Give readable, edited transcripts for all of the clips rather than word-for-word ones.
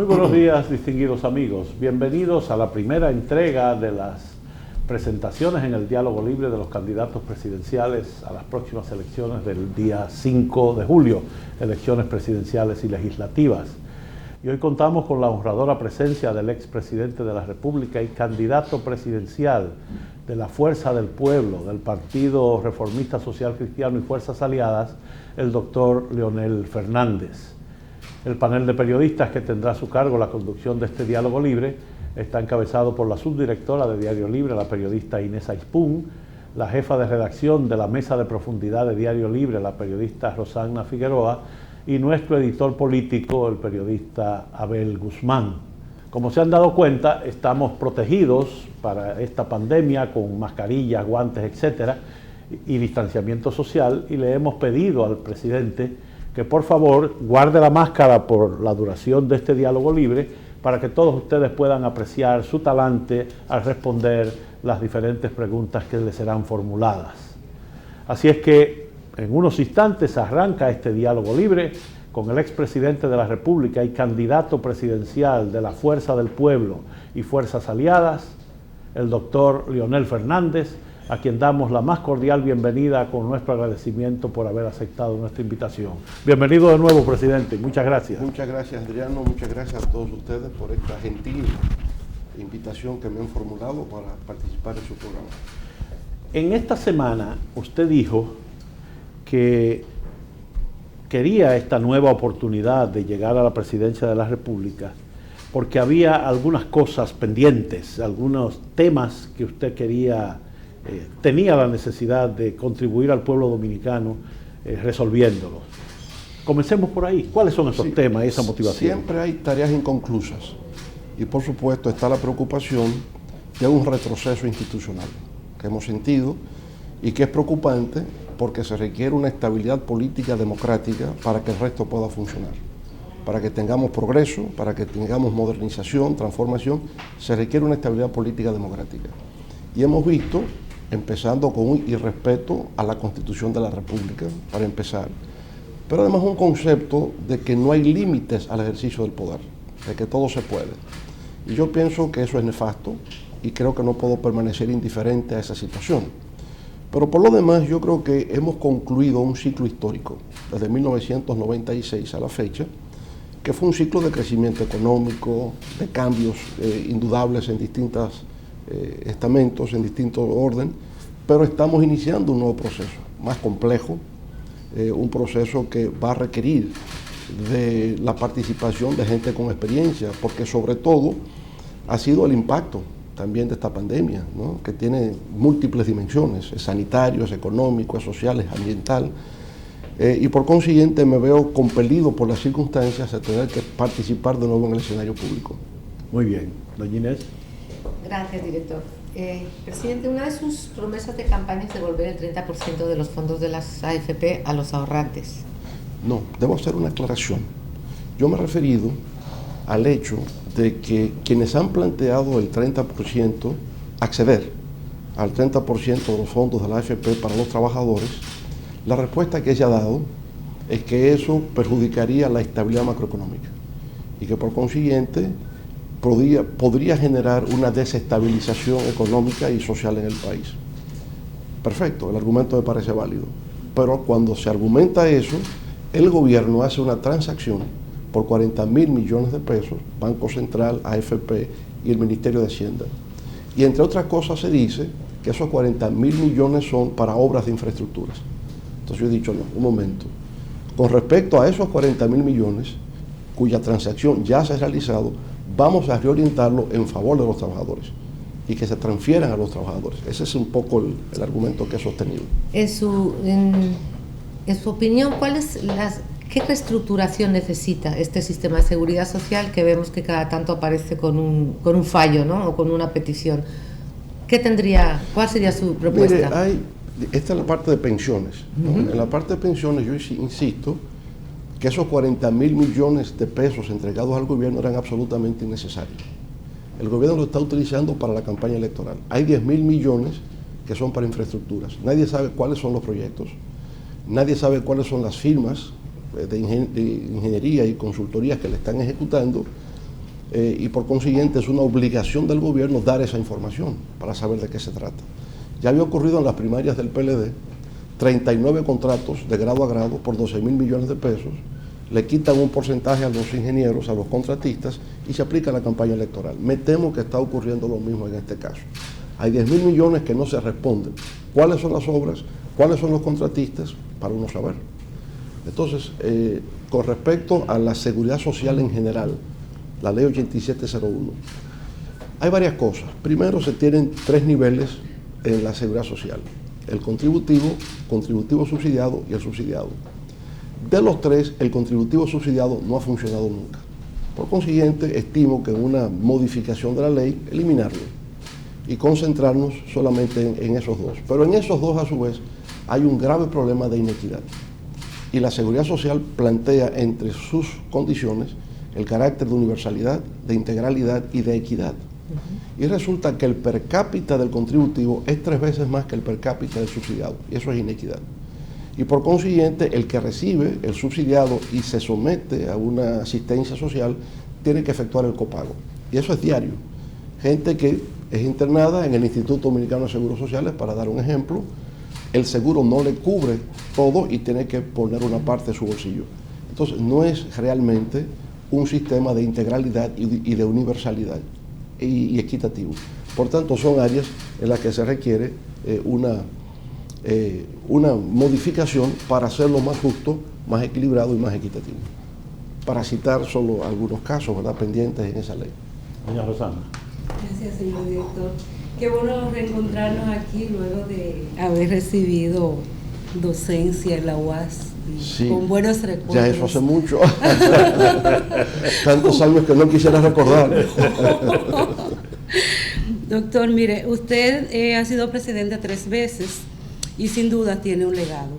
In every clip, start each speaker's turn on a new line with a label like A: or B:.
A: Muy buenos días, distinguidos amigos. Bienvenidos a la primera entrega de las presentaciones en el diálogo libre de los candidatos presidenciales a las próximas elecciones del día 5 de julio, elecciones presidenciales y legislativas. Y hoy contamos con la honradora presencia del expresidente de la República y candidato presidencial de la Fuerza del Pueblo, del Partido Reformista Social Cristiano y Fuerzas Aliadas, el doctor Leonel Fernández. El panel de periodistas que tendrá a su cargo la conducción de este diálogo libre está encabezado por la subdirectora de Diario Libre, la periodista Inés Ayspún, la jefa de redacción de la Mesa de Profundidad de Diario Libre, la periodista Rosana Figueroa, y nuestro editor político, el periodista Abel Guzmán. Como se han dado cuenta, estamos protegidos para esta pandemia con mascarillas, guantes, etcétera, y distanciamiento social, y le hemos pedido al presidente que por favor guarde la máscara por la duración de este diálogo libre para que todos ustedes puedan apreciar su talante al responder las diferentes preguntas que les serán formuladas. Así es que en unos instantes arranca este diálogo libre con el expresidente de la República y candidato presidencial de la Fuerza del Pueblo y Fuerzas Aliadas, el doctor Leonel Fernández, a quien damos la más cordial bienvenida con nuestro agradecimiento por haber aceptado nuestra invitación. Bienvenido de nuevo, presidente. Muchas gracias.
B: Muchas gracias, Adriano. Muchas gracias a todos ustedes por esta gentil invitación que me han formulado para participar en su programa.
A: En esta semana usted dijo que quería esta nueva oportunidad de llegar a la presidencia de la República porque había algunas cosas pendientes, algunos temas que usted quería, tenía la necesidad de contribuir al pueblo dominicano resolviéndolos. Comencemos por ahí. ¿Cuáles son esos temas y esa motivación?
B: Siempre hay tareas inconclusas y por supuesto está la preocupación de un retroceso institucional que hemos sentido y que es preocupante porque se requiere una estabilidad política democrática para que el resto pueda funcionar. Para que tengamos progreso, para que tengamos modernización, transformación, se requiere una estabilidad política democrática. Y hemos visto, empezando con un irrespeto a la Constitución de la República, para empezar, pero además un concepto de que no hay límites al ejercicio del poder, de que todo se puede. Y yo pienso que eso es nefasto y creo que no puedo permanecer indiferente a esa situación. Pero por lo demás yo creo que hemos concluido un ciclo histórico, desde 1996 a la fecha, que fue un ciclo de crecimiento económico, de cambios indudables en distintos estamentos, en distinto orden, pero estamos iniciando un nuevo proceso, más complejo, un proceso que va a requerir de la participación de gente con experiencia, porque sobre todo ha sido el impacto también de esta pandemia, ¿no? Que tiene múltiples dimensiones, es sanitario, es económico, es social, es ambiental, y por consiguiente me veo compelido por las circunstancias a tener que participar de nuevo en el escenario público.
A: Muy bien. Doña Inés.
C: Gracias, director. Presidente, una de sus promesas de campaña es devolver el 30% de los fondos de las AFP a los ahorrantes.
B: No, debo hacer una aclaración. Yo me he referido al hecho de que quienes han planteado el 30%, acceder al 30% de los fondos de la AFP para los trabajadores, la respuesta que ella ha dado es que eso perjudicaría la estabilidad macroeconómica y que por consiguiente podría generar una desestabilización económica y social en el país. Perfecto, el argumento me parece válido, pero cuando se argumenta eso, el gobierno hace una transacción por 40.000 millones de pesos, Banco Central, AFP y el Ministerio de Hacienda. Y entre otras cosas se dice que esos 40.000 millones son para obras de infraestructuras. Entonces yo he dicho, no, un momento. Con respecto a esos 40.000 millones, cuya transacción ya se ha realizado, vamos a reorientarlo en favor de los trabajadores y que se transfieran a los trabajadores. Ese es un poco el argumento que he sostenido.
C: En su opinión, ¿qué reestructuración necesita este sistema de seguridad social que vemos que cada tanto aparece con un fallo, ¿no? O con una petición? ¿Cuál sería su propuesta?
B: Mire, esta es la parte de pensiones, ¿no? En la parte de pensiones yo insisto que esos 40.000 millones de pesos entregados al gobierno eran absolutamente innecesarios. El gobierno lo está utilizando para la campaña electoral. Hay 10.000 millones que son para infraestructuras. Nadie sabe cuáles son los proyectos, nadie sabe cuáles son las firmas de ingeniería y consultorías que le están ejecutando, y por consiguiente es una obligación del gobierno dar esa información para saber de qué se trata. Ya había ocurrido en las primarias del PLD, 39 contratos de grado a grado por 12.000 millones de pesos, le quitan un porcentaje a los ingenieros, a los contratistas, y se aplica la campaña electoral. Me temo que está ocurriendo lo mismo en este caso. Hay 10.000 millones que no se responden. ¿Cuáles son las obras? ¿Cuáles son los contratistas? Para uno saber. Entonces, con respecto a la seguridad social en general, la ley 8701, hay varias cosas. Primero, se tienen 3 niveles en la seguridad social: el contributivo subsidiado y el subsidiado. De los 3, el contributivo subsidiado no ha funcionado nunca. Por consiguiente, estimo que una modificación de la ley, eliminarlo y concentrarnos solamente en esos 2. Pero en esos 2, a su vez, hay un grave problema de inequidad. Y la seguridad social plantea entre sus condiciones el carácter de universalidad, de integralidad y de equidad. Y resulta que el per cápita del contributivo es 3 veces más que el per cápita del subsidiado, y eso es inequidad. Y por consiguiente, el que recibe el subsidiado y se somete a una asistencia social tiene que efectuar el copago. Y eso es diario. Gente que es internada en el Instituto Dominicano de Seguros Sociales, para dar un ejemplo, el seguro no le cubre todo y tiene que poner una parte de su bolsillo. Entonces, no es realmente un sistema de integralidad y de universalidad y equitativo. Por tanto, son áreas en las que se requiere una modificación para hacerlo más justo, más equilibrado y más equitativo. Para citar solo algunos casos, ¿verdad?, pendientes en esa ley.
A: Doña Rosana.
D: Gracias, señor director. Qué bueno reencontrarnos aquí luego de haber recibido docencia en la UAS,
B: sí,
D: con buenos recuerdos.
B: Ya eso hace mucho. Tantos años que no quisiera recordar.
D: Doctor, mire, usted ha sido presidente 3 veces y sin duda tiene un legado.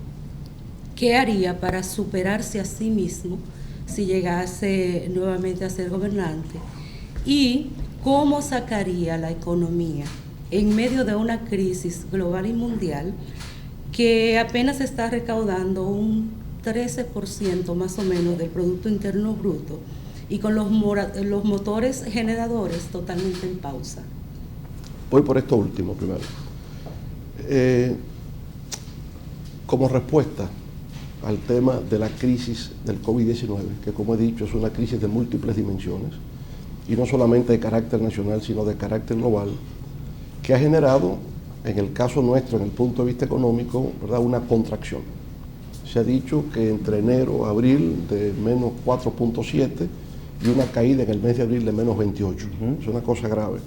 D: ¿Qué haría para superarse a sí mismo si llegase nuevamente a ser gobernante? ¿Y cómo sacaría la economía en medio de una crisis global y mundial que apenas está recaudando un 13% más o menos del Producto Interno Bruto y con los motores generadores totalmente en pausa?
B: Voy por esto último primero. Como respuesta al tema de la crisis del COVID-19, que como he dicho es una crisis de múltiples dimensiones, y no solamente de carácter nacional, sino de carácter global, que ha generado, en el caso nuestro, en el punto de vista económico, ¿verdad?, una contracción. Se ha dicho que entre enero, abril, de menos 4.7 y una caída en el mes de abril de menos 28. Es una cosa grave.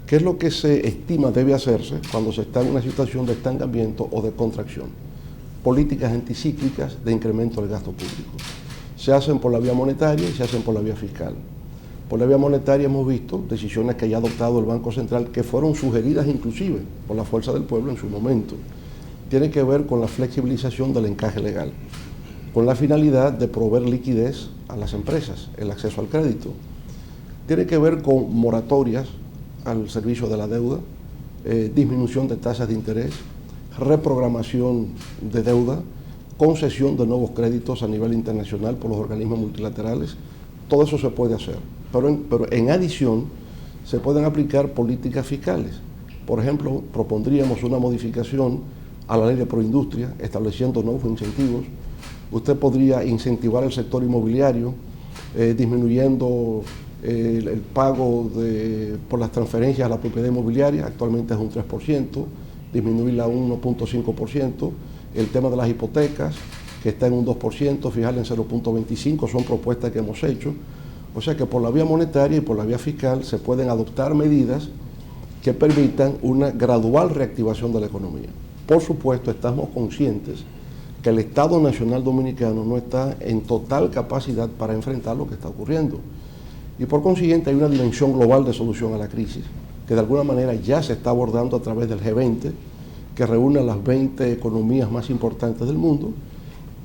B: ¿Qué es lo que se estima debe hacerse cuando se está en una situación de estancamiento o de contracción? Políticas anticíclicas de incremento del gasto público. Se hacen por la vía monetaria y se hacen por la vía fiscal. Por la vía monetaria hemos visto decisiones que haya adoptado el Banco Central, que fueron sugeridas inclusive por la fuerza del pueblo en su momento. Tiene que ver con la flexibilización del encaje legal, con la finalidad de proveer liquidez a las empresas, el acceso al crédito. Tiene que ver con moratorias al servicio de la deuda, disminución de tasas de interés, reprogramación de deuda, concesión de nuevos créditos a nivel internacional por los organismos multilaterales. Todo eso se puede hacer, pero en adición se pueden aplicar políticas fiscales. Por ejemplo, propondríamos una modificación a la ley de proindustria, estableciendo nuevos incentivos. Usted podría incentivar el sector inmobiliario, disminuyendo el pago por las transferencias a la propiedad inmobiliaria, actualmente es un 3%, disminuirla a un 1.5%, el tema de las hipotecas, que está en un 2%, fijarla en 0.25%, son propuestas que hemos hecho. O sea que por la vía monetaria y por la vía fiscal se pueden adoptar medidas que permitan una gradual reactivación de la economía. Por supuesto, estamos conscientes que el Estado Nacional Dominicano no está en total capacidad para enfrentar lo que está ocurriendo. Y por consiguiente hay una dimensión global de solución a la crisis, que de alguna manera ya se está abordando a través del G20, que reúne a las 20 economías más importantes del mundo.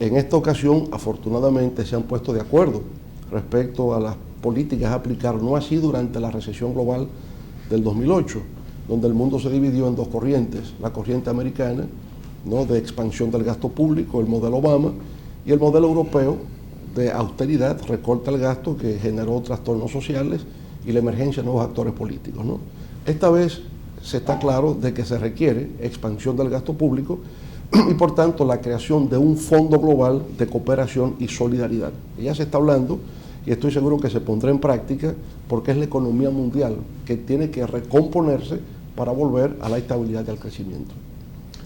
B: En esta ocasión, afortunadamente, se han puesto de acuerdo respecto a las políticas a aplicar, no así durante la recesión global del 2008, donde el mundo se dividió en 2 corrientes, la corriente americana, ¿no?, de expansión del gasto público, el modelo Obama, y el modelo europeo de austeridad, recorta el gasto que generó trastornos sociales y la emergencia de nuevos actores políticos, ¿no? Esta vez se está claro de que se requiere expansión del gasto público y por tanto la creación de un fondo global de cooperación y solidaridad. Ya se está hablando y estoy seguro que se pondrá en práctica porque es la economía mundial que tiene que recomponerse para volver a la estabilidad y al crecimiento.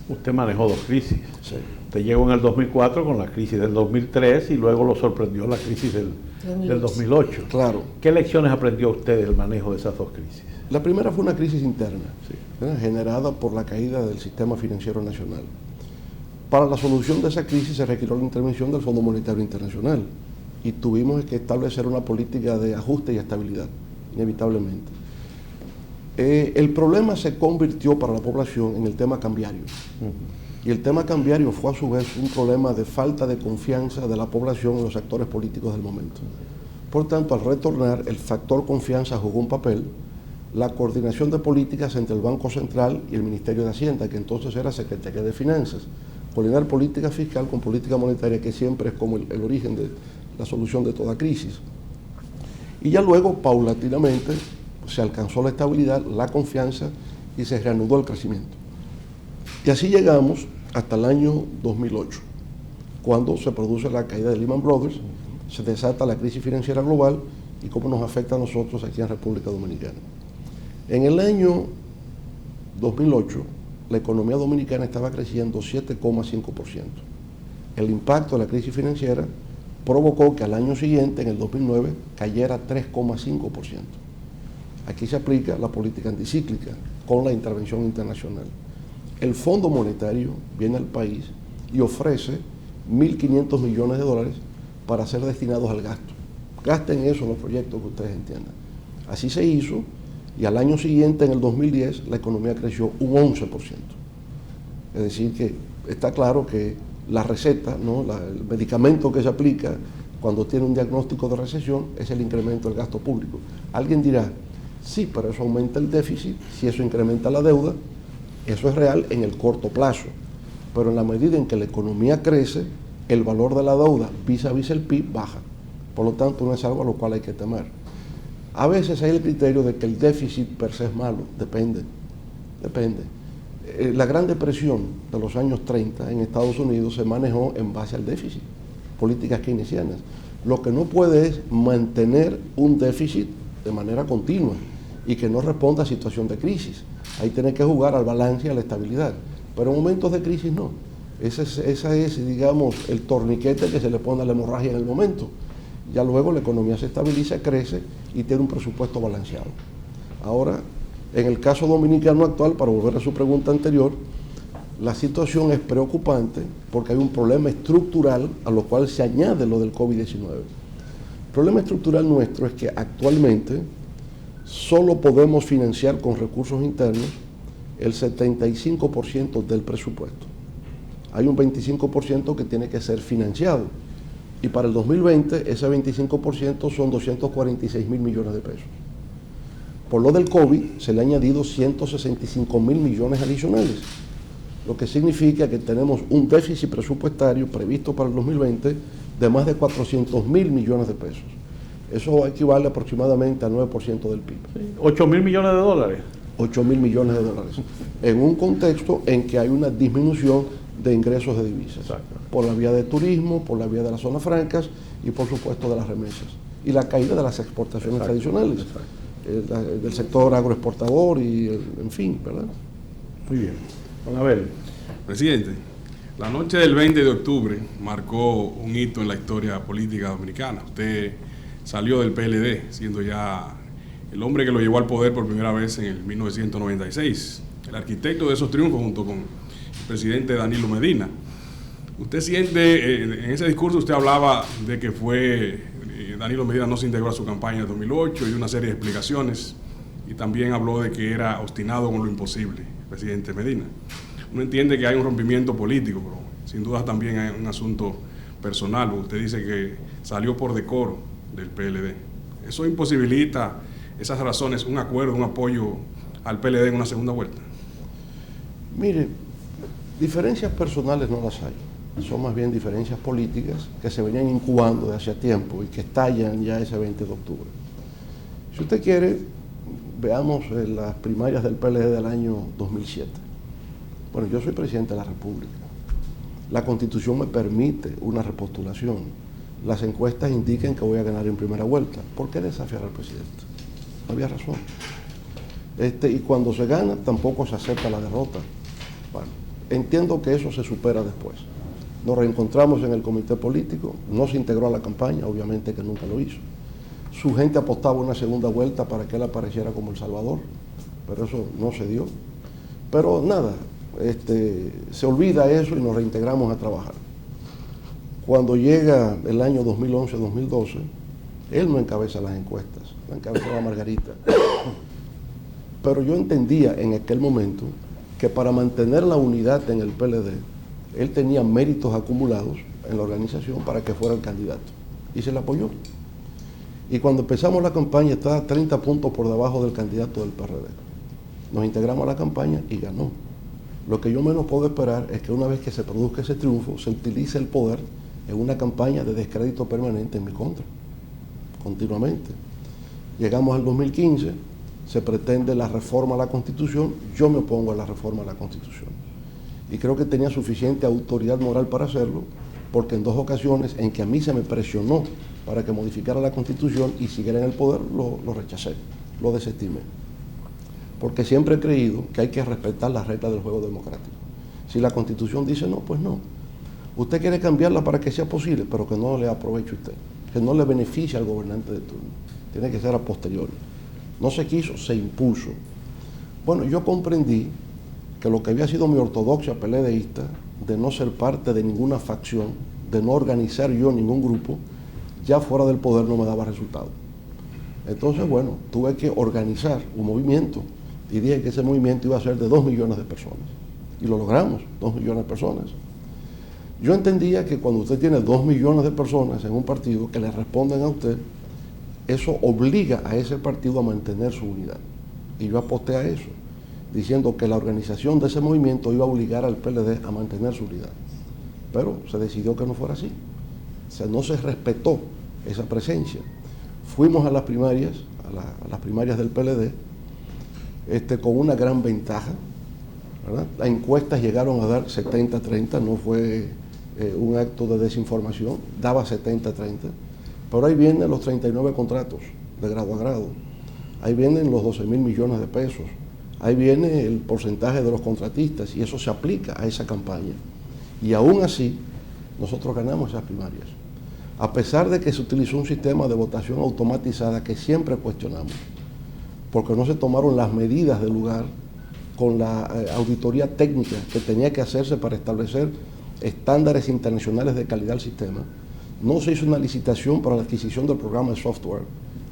A: Usted manejó dos crisis.
B: Sí.
A: Usted llegó en el 2004 con la crisis del 2003 y luego lo sorprendió la crisis del 2008.
B: Claro.
A: ¿Qué lecciones aprendió usted del manejo de esas dos crisis?
B: La primera fue una crisis interna,
A: Sí.
B: generada por la caída del sistema financiero nacional. Para la solución de esa crisis se requirió la intervención del Fondo Monetario Internacional y tuvimos que establecer una política de ajuste y estabilidad, inevitablemente. El problema se convirtió para la población en el tema cambiario. Y el tema cambiario fue a su vez un problema de falta de confianza de la población en los actores políticos del momento. Por tanto, al retornar, el factor confianza jugó un papel. La coordinación de políticas entre el Banco Central y el Ministerio de Hacienda, que entonces era Secretaría de Finanzas. Coordinar política fiscal con política monetaria, que siempre es como el origen de la solución de toda crisis. Y ya luego, paulatinamente, se alcanzó la estabilidad, la confianza y se reanudó el crecimiento. Y así llegamos hasta el año 2008, cuando se produce la caída de Lehman Brothers, se desata la crisis financiera global y cómo nos afecta a nosotros aquí en República Dominicana. En el año 2008, la economía dominicana estaba creciendo 7,5%. El impacto de la crisis financiera provocó que al año siguiente, en el 2009, cayera 3,5%. Aquí se aplica la política anticíclica con la intervención internacional. El Fondo Monetario viene al país y ofrece 1.500 millones de dólares para ser destinados al gasto. Gasten eso en los proyectos que ustedes entiendan. Así se hizo y al año siguiente, en el 2010, la economía creció un 11%. Es decir, que está claro que la receta, ¿no? El medicamento que se aplica cuando tiene un diagnóstico de recesión es el incremento del gasto público. Alguien dirá, sí, pero eso aumenta el déficit, si eso incrementa la deuda, eso es real en el corto plazo. Pero en la medida en que la economía crece, el valor de la deuda vis a vis el PIB baja. Por lo tanto, no es algo a lo cual hay que temer. A veces hay el criterio de que el déficit per se es malo, depende. La Gran Depresión de los años 30 en Estados Unidos se manejó en base al déficit, políticas keynesianas. Lo que no puede es mantener un déficit de manera continua y que no responda a situación de crisis. Ahí tiene que jugar al balance y a la estabilidad. Pero en momentos de crisis no. Ese es, digamos, el torniquete que se le pone a la hemorragia en el momento. Ya luego la economía se estabiliza, crece y tiene un presupuesto balanceado. Ahora, en el caso dominicano actual, para volver a su pregunta anterior, la situación es preocupante porque hay un problema estructural a lo cual se añade lo del COVID-19. El problema estructural nuestro es que actualmente solo podemos financiar con recursos internos el 75% del presupuesto. Hay un 25% que tiene que ser financiado. Y para el 2020 ese 25% son 246.000 millones de pesos. Por lo del COVID se le han añadido 165.000 millones adicionales, lo que significa que tenemos un déficit presupuestario previsto para el 2020 de más de 400.000 millones de pesos. Eso equivale aproximadamente al 9% del PIB.
A: Sí. 8.000 millones de dólares.
B: 8.000 millones de dólares. En un contexto en que hay una disminución de ingresos de divisas.
A: Exacto.
B: Por la vía de turismo, por la vía de las zonas francas y por supuesto de las remesas. Y la caída de las exportaciones tradicionales, del sector agroexportador y en fin, ¿verdad?
A: Muy bien. Don Abel.
E: Presidente, la noche del 20 de octubre marcó un hito en la historia política dominicana. Usted salió del PLD, siendo ya el hombre que lo llevó al poder por primera vez en el 1996, el arquitecto de esos triunfos junto con el presidente Danilo Medina. Usted siente, en ese discurso usted hablaba de que Danilo Medina no se integró a su campaña en 2008 y una serie de explicaciones, y también habló de que era obstinado con lo imposible, el presidente Medina. Uno entiende que hay un rompimiento político, pero sin duda también hay un asunto personal. Usted dice que salió por decoro del PLD. Eso imposibilita, esas razones, un acuerdo, un apoyo al PLD en una segunda vuelta.
B: Mire, diferencias personales no las hay. son más bien diferencias políticas que se venían incubando de hace tiempo y que estallan ya ese 20 de octubre. Si usted quiere, veamos las primarias del PLD del año 2007. Bueno, yo soy presidente de la República. La Constitución me permite una repostulación. Las encuestas indican que voy a ganar en primera vuelta. ¿Por qué desafiar al presidente? No había razón. Y cuando se gana, tampoco se acepta la derrota. Bueno, entiendo que eso se supera después. Nos reencontramos en el comité político, no se integró a la campaña, obviamente que nunca lo hizo. Su gente apostaba una segunda vuelta para que él apareciera como El Salvador, pero eso no se dio. Pero nada, se olvida eso y nos reintegramos a trabajar. Cuando llega el año 2011-2012, él no encabeza las encuestas, la encabezaba Margarita. Pero yo entendía en aquel momento que para mantener la unidad en el PLD, él tenía méritos acumulados en la organización para que fuera el candidato. Y se le apoyó. Y cuando empezamos la campaña estaba 30 puntos por debajo del candidato del PRD. Nos integramos a la campaña y ganó. Lo que yo menos puedo esperar es que una vez que se produzca ese triunfo, se utilice el poder en una campaña de descrédito permanente en mi contra, continuamente. Llegamos al 2015, se pretende la reforma a la Constitución, yo me opongo a la reforma a la Constitución. Y creo que tenía suficiente autoridad moral para hacerlo, porque en 2 ocasiones en que a mí se me presionó para que modificara la Constitución y siguiera en el poder, lo rechacé, lo desestimé. Porque siempre he creído que hay que respetar las reglas del juego democrático. Si la Constitución dice no, pues no. Usted quiere cambiarla para que sea posible, pero que no le aproveche usted, que no le beneficie al gobernante de turno. Tiene que ser a posteriori. No se quiso, se impuso. Bueno, yo comprendí que lo que había sido mi ortodoxia PLDista, de no ser parte de ninguna facción, de no organizar yo ningún grupo, ya fuera del poder no me daba resultado. Entonces, bueno, tuve que organizar un movimiento y dije que ese movimiento iba a ser de 2 millones de personas. Y lo logramos, 2 millones de personas. Yo entendía que cuando usted tiene 2 millones de personas en un partido que le responden a usted, eso obliga a ese partido a mantener su unidad. Y yo aposté a eso, diciendo que la organización de ese movimiento iba a obligar al PLD a mantener su unidad. Pero se decidió que no fuera así. O sea, no se respetó esa presencia. Fuimos a las primarias, a las primarias del PLD, con una gran ventaja, ¿verdad? Las encuestas llegaron a dar 70-30, no fue un acto de desinformación, daba 70-30, pero ahí vienen los 39 contratos de grado a grado, ahí vienen los 12.000 millones de pesos, ahí viene el porcentaje de los contratistas y eso se aplica a esa campaña. Y aún así, nosotros ganamos esas primarias, a pesar de que se utilizó un sistema de votación automatizada que siempre cuestionamos, porque no se tomaron las medidas del lugar con la auditoría técnica que tenía que hacerse para establecer estándares internacionales de calidad del sistema. No se hizo una licitación para la adquisición del programa de software,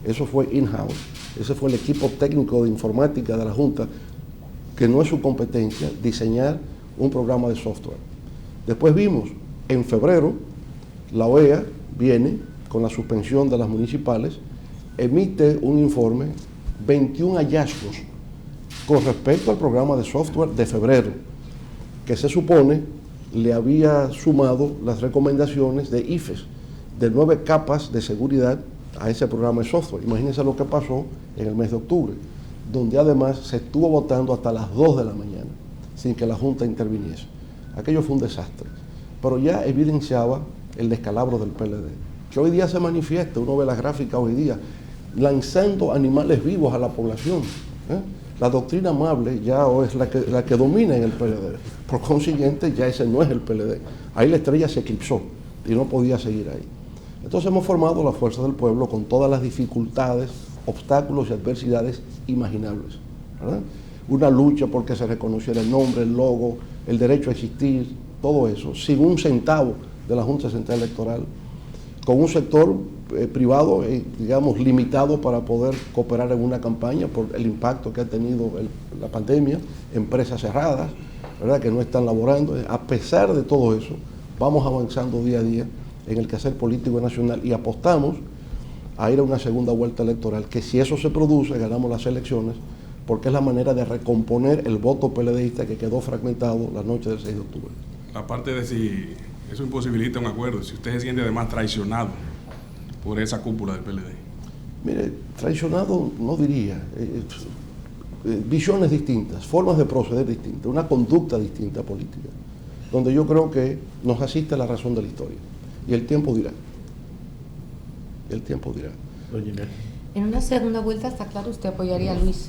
B: eso fue in-house, ese fue el equipo técnico de informática de la Junta, que no es su competencia diseñar un programa de software. Después vimos, en febrero, la OEA viene con la suspensión de las municipales, emite un informe, 21 hallazgos con respecto al programa de software de febrero, que se supone le había sumado las recomendaciones de IFES, de 9 capas de seguridad a ese programa de software. Imagínense lo que pasó en el mes de octubre, donde además se estuvo votando hasta las 2 de la mañana, sin que la Junta interviniese. Aquello fue un desastre, pero ya evidenciaba el descalabro del PLD, que hoy día se manifiesta, uno ve las gráficas hoy día, lanzando animales vivos a la población. La doctrina amable ya es la que domina en el PLD. Por consiguiente, ya ese no es el PLD. Ahí la estrella se eclipsó y no podía seguir ahí. Entonces hemos formado la Fuerza del Pueblo con todas las dificultades, obstáculos y adversidades imaginables, ¿verdad? Una lucha porque se reconociera el nombre, el logo, el derecho a existir, todo eso, sin un centavo de la Junta Central Electoral, con un sector privado, digamos, limitado para poder cooperar en una campaña por el impacto que ha tenido la pandemia, empresas cerradas, ¿verdad?, que no están laborando. A pesar de todo eso, vamos avanzando día a día en el quehacer político nacional y apostamos a ir a una segunda vuelta electoral, que si eso se produce, ganamos las elecciones, porque es la manera de recomponer el voto PLDista que quedó fragmentado la noche del 6 de octubre.
E: Aparte de si Eso imposibilita un acuerdo. Si usted se siente además traicionado por esa cúpula del PLD.
B: Mire, traicionado no diría. Visiones distintas, formas de proceder distintas, una conducta distinta política, donde yo creo que nos asiste la razón de la historia. Y el tiempo dirá. El tiempo dirá.
A: Doña Inés.
C: En una segunda vuelta, está claro, usted apoyaría a Luis.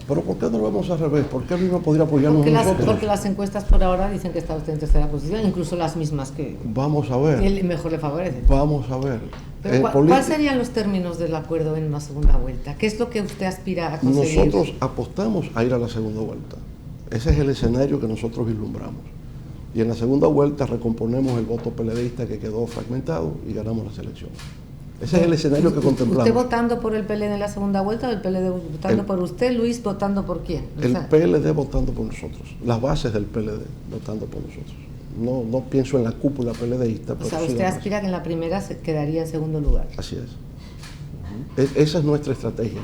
B: Pero ¿por qué no lo vamos al revés? ¿Por qué Luis no podría apoyarnos a nosotros?
C: Porque las encuestas por ahora dicen que está usted en tercera posición, incluso las mismas que
B: Vamos a ver.
C: él mejor le favorecen.
B: Vamos a ver.
C: Pero ¿cuáles serían los términos del acuerdo en una segunda vuelta? ¿Qué es lo que usted aspira a conseguir?
B: Nosotros apostamos a ir a la segunda vuelta. Ese es el escenario que nosotros vislumbramos. Y en la segunda vuelta recomponemos el voto PLDista que quedó fragmentado y ganamos las elecciones. Ese es el escenario que contemplamos.
C: ¿Usted votando por el PLD en la segunda vuelta o el PLD votando por usted, Luis votando por quién?
B: El PLD votando por nosotros, las bases del PLD votando por nosotros. No pienso en la cúpula PLDista.
C: O sea, usted aspira que en la primera se quedaría en segundo lugar.
B: Así es. Esa es nuestra estrategia.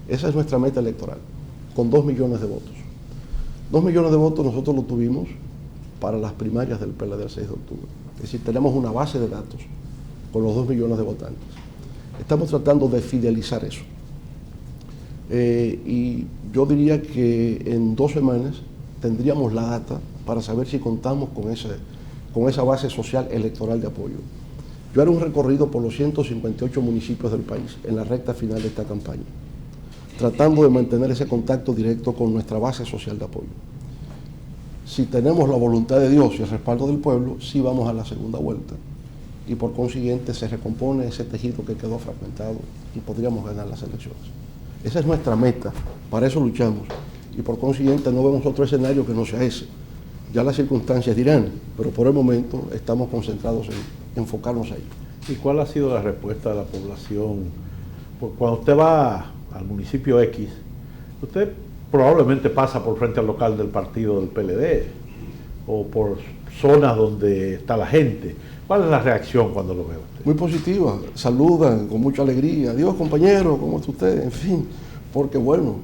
B: Esa es nuestra meta electoral, con 2 millones de votos. 2 millones de votos nosotros lo tuvimos para las primarias del PLD el 6 de octubre. Es decir, tenemos una base de datos con los 2 millones de votantes. Estamos tratando de fidelizar eso. Y yo diría que en 2 semanas tendríamos la data para saber si contamos con esa base social electoral de apoyo. Yo haré un recorrido por los 158 municipios del país en la recta final de esta campaña, tratando de mantener ese contacto directo con nuestra base social de apoyo. Si tenemos la voluntad de Dios y el respaldo del pueblo, sí vamos a la segunda vuelta. Y por consiguiente se recompone ese tejido que quedó fragmentado y podríamos ganar las elecciones. Esa es nuestra meta, para eso luchamos. Y por consiguiente no vemos otro escenario que no sea ese. Ya las circunstancias dirán, pero por el momento estamos concentrados en enfocarnos ahí.
A: ¿Y cuál ha sido la respuesta de la población? Pues cuando usted va al municipio X, usted probablemente pasa por frente al local del partido del PLD o por zonas donde está la gente. ¿Cuál es la reacción cuando lo ve usted?
B: Muy positiva, saludan con mucha alegría. Adiós compañero, ¿cómo está usted? En fin, porque bueno,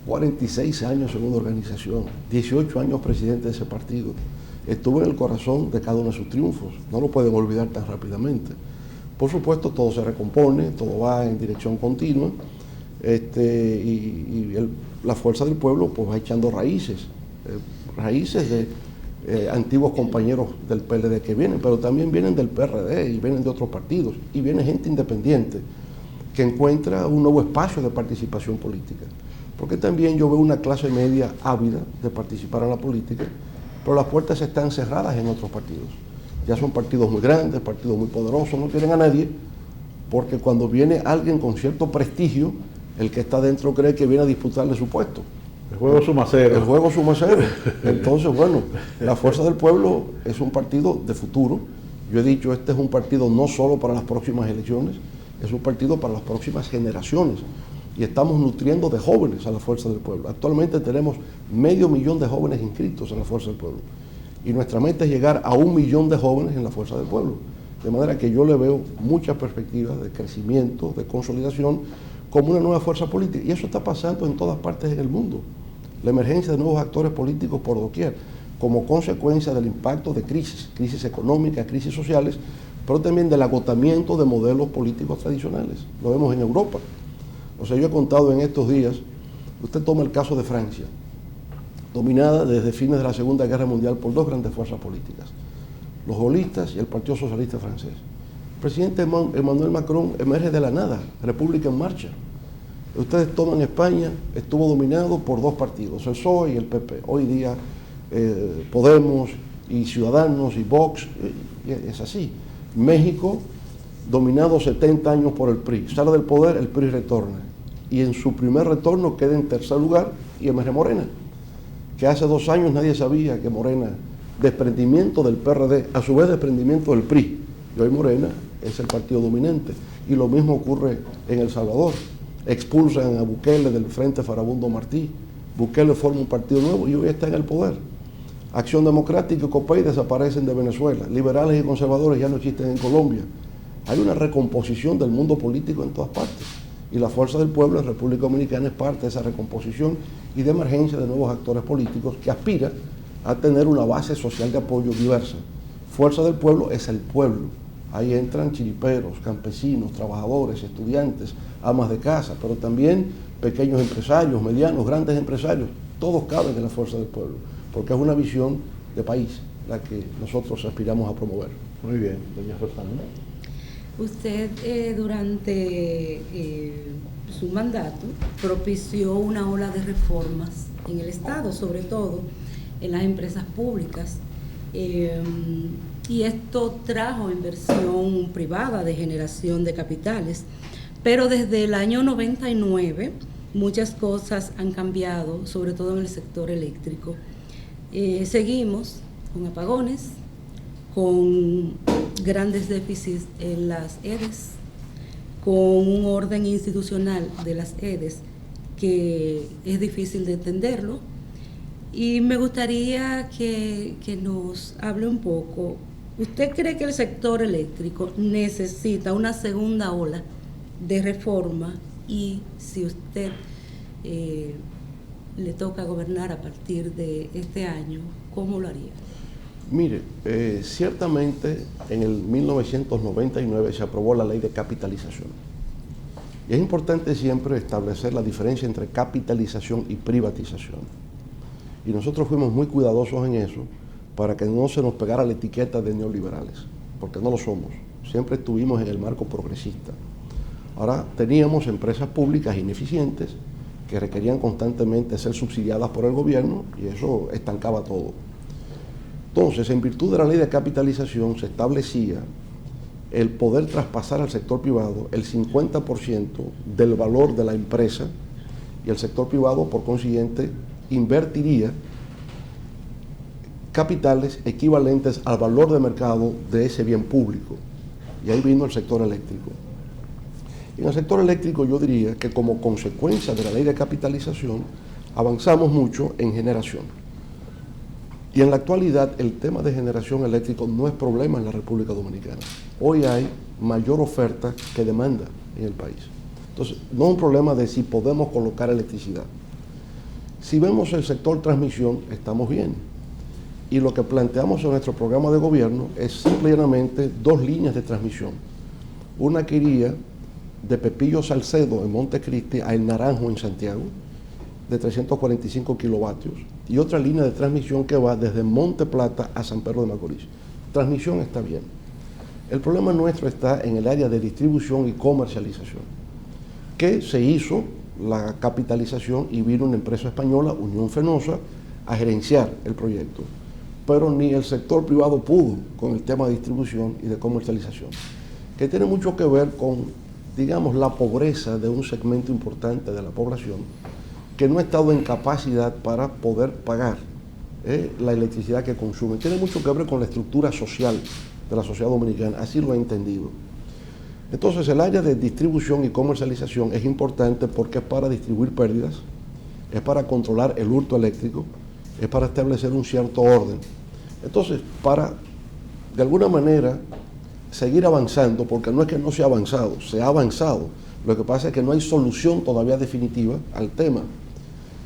B: 46 años en una organización, 18 años presidente de ese partido. Estuvo en el corazón de cada uno de sus triunfos, no lo pueden olvidar tan rápidamente. Por supuesto, todo se recompone, todo va en dirección continua, la fuerza del pueblo pues va echando raíces de antiguos compañeros del PLD que vienen, pero también vienen del PRD y vienen de otros partidos, y viene gente independiente que encuentra un nuevo espacio de participación política. Porque también yo veo una clase media ávida de participar en la política, pero las puertas están cerradas en otros partidos. Ya son partidos muy grandes, partidos muy poderosos, no quieren a nadie, porque cuando viene alguien con cierto prestigio, el que está dentro cree que viene a disputarle su puesto.
A: El juego suma cero.
B: El juego suma cero. Entonces, bueno, la Fuerza del Pueblo es un partido de futuro. Yo he dicho, este es un partido no solo para las próximas elecciones, es un partido para las próximas generaciones. Y estamos nutriendo de jóvenes a la Fuerza del Pueblo. Actualmente tenemos 500,000 de jóvenes inscritos en la Fuerza del Pueblo. Y nuestra meta es llegar a 1 millón de jóvenes en la Fuerza del Pueblo. De manera que yo le veo muchas perspectivas de crecimiento, de consolidación, como una nueva fuerza política. Y eso está pasando en todas partes del mundo. La emergencia de nuevos actores políticos por doquier, como consecuencia del impacto de crisis económicas, crisis sociales, pero también del agotamiento de modelos políticos tradicionales. Lo vemos en Europa. O sea, yo he contado en estos días, usted toma el caso de Francia, dominada desde fines de la Segunda Guerra Mundial por 2 grandes fuerzas políticas, los gaullistas y el Partido Socialista Francés. El presidente Emmanuel Macron emerge de la nada, República en Marcha. Ustedes toman España, estuvo dominado por 2 partidos, el PSOE y el PP. Hoy día Podemos y Ciudadanos y Vox, es así. México, dominado 70 años por el PRI, sale del poder, el PRI retorna. Y en su primer retorno queda en tercer lugar y emerge Morena, que hace 2 años nadie sabía que Morena, desprendimiento del PRD, a su vez desprendimiento del PRI, y hoy Morena es el partido dominante. Y lo mismo ocurre en El Salvador. Expulsan a Bukele del Frente Farabundo Martí. Bukele forma un partido nuevo y hoy está en el poder. Acción Democrática y COPEI desaparecen de Venezuela. Liberales y conservadores ya no existen en Colombia. Hay una recomposición del mundo político en todas partes. Y la Fuerza del Pueblo en República Dominicana es parte de esa recomposición y de emergencia de nuevos actores políticos que aspiran a tener una base social de apoyo diversa. fuerza del pueblo es el pueblo. Ahí entran chiriperos, campesinos, trabajadores, estudiantes, amas de casa, pero también pequeños empresarios, medianos, grandes empresarios. Todos caben en la fuerza del pueblo, porque es una visión de país la que nosotros aspiramos a promover.
A: Muy bien, doña Rosana.
D: Usted durante su mandato propició una ola de reformas en el Estado, sobre todo en las empresas públicas, y esto trajo inversión privada de generación de capitales, pero desde el año 99 muchas cosas han cambiado, sobre todo en el sector eléctrico. Seguimos con apagones, con grandes déficits en las EDES, con un orden institucional de las EDES que es difícil de entenderlo, y me gustaría que nos hable un poco. ¿Usted cree que el sector eléctrico necesita una segunda ola de reforma? Y si usted le toca gobernar a partir de este año, ¿cómo lo haría?
B: Mire, ciertamente en el 1999 se aprobó la ley de capitalización. Y es importante siempre establecer la diferencia entre capitalización y privatización. Y nosotros fuimos muy cuidadosos en eso para que no se nos pegara la etiqueta de neoliberales, porque no lo somos. Siempre estuvimos en el marco progresista. Ahora teníamos empresas públicas ineficientes que requerían constantemente ser subsidiadas por el gobierno y eso estancaba todo. Entonces, en virtud de la ley de capitalización se establecía el poder traspasar al sector privado el 50% del valor de la empresa, y el sector privado, por consiguiente, invertiría capitales equivalentes al valor de mercado de ese bien público. Y ahí vino el sector eléctrico. En el sector eléctrico yo diría que como consecuencia de la ley de capitalización avanzamos mucho en generación. Y en la actualidad el tema de generación eléctrica no es problema en la República Dominicana. Hoy hay mayor oferta que demanda en el país. Entonces, no es un problema de si podemos colocar electricidad. Si vemos el sector transmisión, estamos bien. Y lo que planteamos en nuestro programa de gobierno es simplemente 2 líneas de transmisión. Una que iría de Pepillo Salcedo en Montecristi a El Naranjo en Santiago, de 345 kilovatios, y otra línea de transmisión que va desde Monte Plata a San Pedro de Macorís. Transmisión está bien. El problema nuestro está en el área de distribución y comercialización, que se hizo la capitalización y vino una empresa española, Unión Fenosa, a gerenciar el proyecto. Pero ni el sector privado pudo con el tema de distribución y de comercialización, que tiene mucho que ver con, digamos, la pobreza de un segmento importante de la población que no ha estado en capacidad para poder pagar la electricidad que consume. Tiene mucho que ver con la estructura social de la sociedad dominicana, así lo he entendido. Entonces, el área de distribución y comercialización es importante porque es para distribuir pérdidas, es para controlar el hurto eléctrico, es para establecer un cierto orden. Entonces, para, de alguna manera, seguir avanzando, porque no es que no se ha avanzado, se ha avanzado. Lo que pasa es que no hay solución todavía definitiva al tema.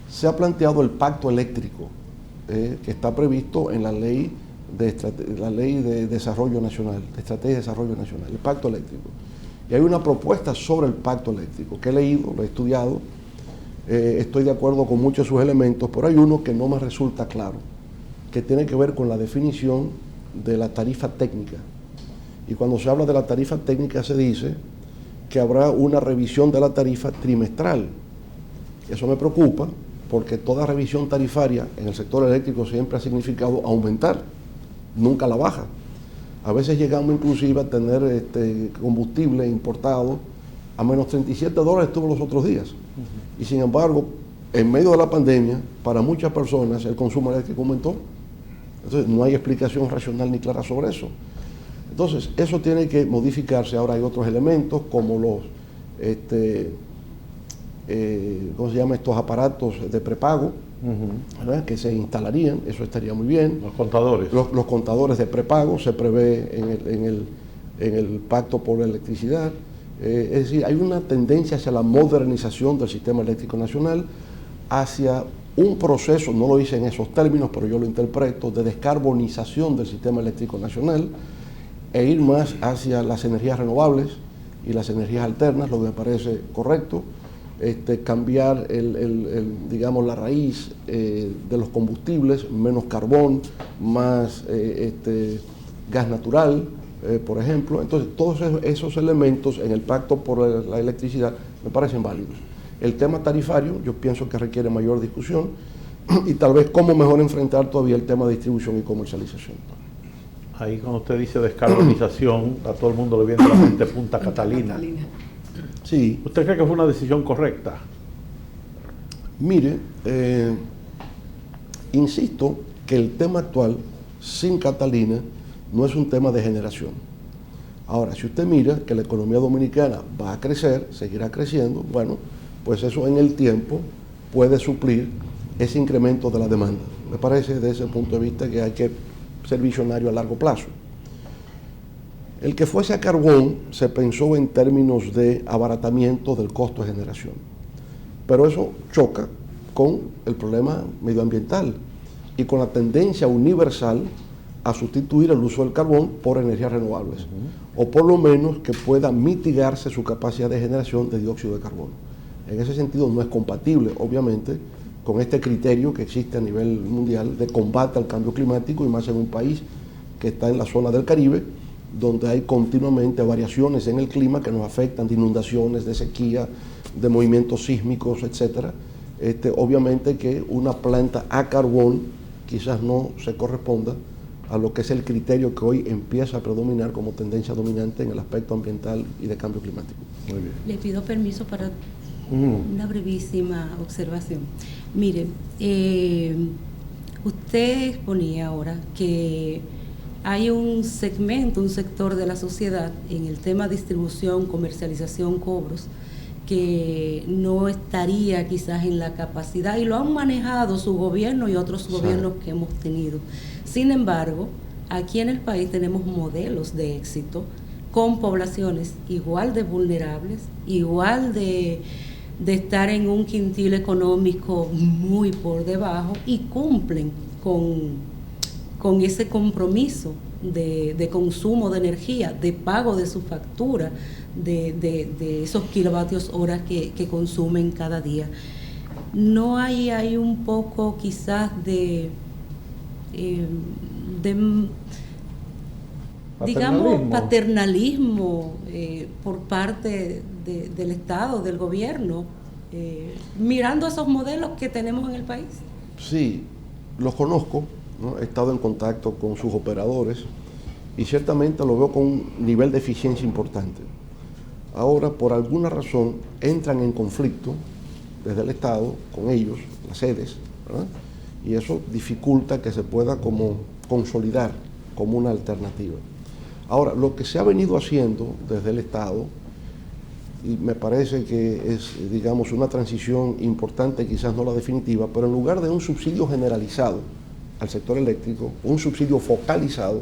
B: Se ha planteado el pacto eléctrico, que está previsto en la ley de desarrollo nacional, de estrategia de desarrollo nacional, el pacto eléctrico. Y hay una propuesta sobre el pacto eléctrico que he leído, lo he estudiado, estoy de acuerdo con muchos de sus elementos, pero hay uno que no me resulta claro, que tiene que ver con la definición de la tarifa técnica. Y cuando se habla de la tarifa técnica se dice que habrá una revisión de la tarifa trimestral. Eso me preocupa porque toda revisión tarifaria en el sector eléctrico siempre ha significado aumentar, nunca la baja. A veces llegamos inclusive a tener combustible importado a menos $37 estuvo los otros días. Y sin embargo, en medio de la pandemia, para muchas personas el consumo eléctrico aumentó. Entonces no hay explicación racional ni clara sobre eso. Entonces, eso tiene que modificarse. Ahora hay otros elementos como los, ¿cómo se llama? Estos aparatos de prepago, ¿verdad? Que se instalarían, eso estaría muy bien.
A: Los contadores.
B: Los contadores de prepago se prevé en el Pacto por la Electricidad. Es decir, hay una tendencia hacia la modernización del sistema eléctrico nacional, hacia un proceso, no lo hice en esos términos, pero yo lo interpreto, de descarbonización del sistema eléctrico nacional e ir más hacia las energías renovables y las energías alternas, lo que me parece correcto. Cambiar digamos, la raíz de los combustibles, menos carbón, más gas natural, por ejemplo. Entonces, todos esos elementos en el pacto por la electricidad me parecen válidos. El tema tarifario, yo pienso que requiere mayor discusión y tal vez cómo mejor enfrentar todavía el tema de distribución y comercialización.
A: Ahí cuando usted dice descarbonización, a todo el mundo le viene a la mente Punta Catalina.
B: Sí.
A: ¿Usted cree que fue una decisión correcta?
B: Mire, insisto que el tema actual, sin Catalina, no es un tema de generación. Ahora, si usted mira que la economía dominicana va a crecer, seguirá creciendo, bueno, pues eso en el tiempo puede suplir ese incremento de la demanda. Me parece desde ese punto de vista que hay que ser visionario a largo plazo. El que fuese a carbón se pensó en términos de abaratamiento del costo de generación, pero eso choca con el problema medioambiental y con la tendencia universal a sustituir el uso del carbón por energías renovables, o por lo menos que pueda mitigarse su capacidad de generación de dióxido de carbono. En ese sentido no es compatible, obviamente, con este criterio que existe a nivel mundial de combate al cambio climático, y más en un país que está en la zona del Caribe, donde hay continuamente variaciones en el clima que nos afectan, de inundaciones, de sequía, de movimientos sísmicos, etc. Obviamente que una planta a carbón quizás no se corresponda a lo que es el criterio que hoy empieza a predominar como tendencia dominante en el aspecto ambiental y de cambio climático.
A: Muy bien.
D: Le pido permiso para una brevísima observación. Mire, usted exponía ahora que hay un segmento, un sector de la sociedad en el tema distribución, comercialización, cobros, que no estaría quizás en la capacidad, y lo han manejado su gobierno y otros gobiernos que hemos tenido. Sin embargo, aquí en el país tenemos modelos de éxito con poblaciones igual de vulnerables, igual de estar en un quintil económico muy por debajo, y cumplen con ese compromiso de consumo de energía, de pago de su factura, de esos kilovatios horas que consumen cada día. No hay un poco quizás digamos, paternalismo por parte del Estado, del gobierno, mirando esos modelos que tenemos en el país.
B: Sí, los conozco, ¿no? He estado en contacto con sus operadores y ciertamente lo veo con un nivel de eficiencia importante. Ahora, por alguna razón, entran en conflicto desde el Estado con ellos, las sedes, ¿verdad? Y eso dificulta que se pueda como consolidar como una alternativa. Ahora, lo que se ha venido haciendo desde el Estado, y me parece que es, digamos, una transición importante, quizás no la definitiva, pero en lugar de un subsidio generalizado al sector eléctrico, un subsidio focalizado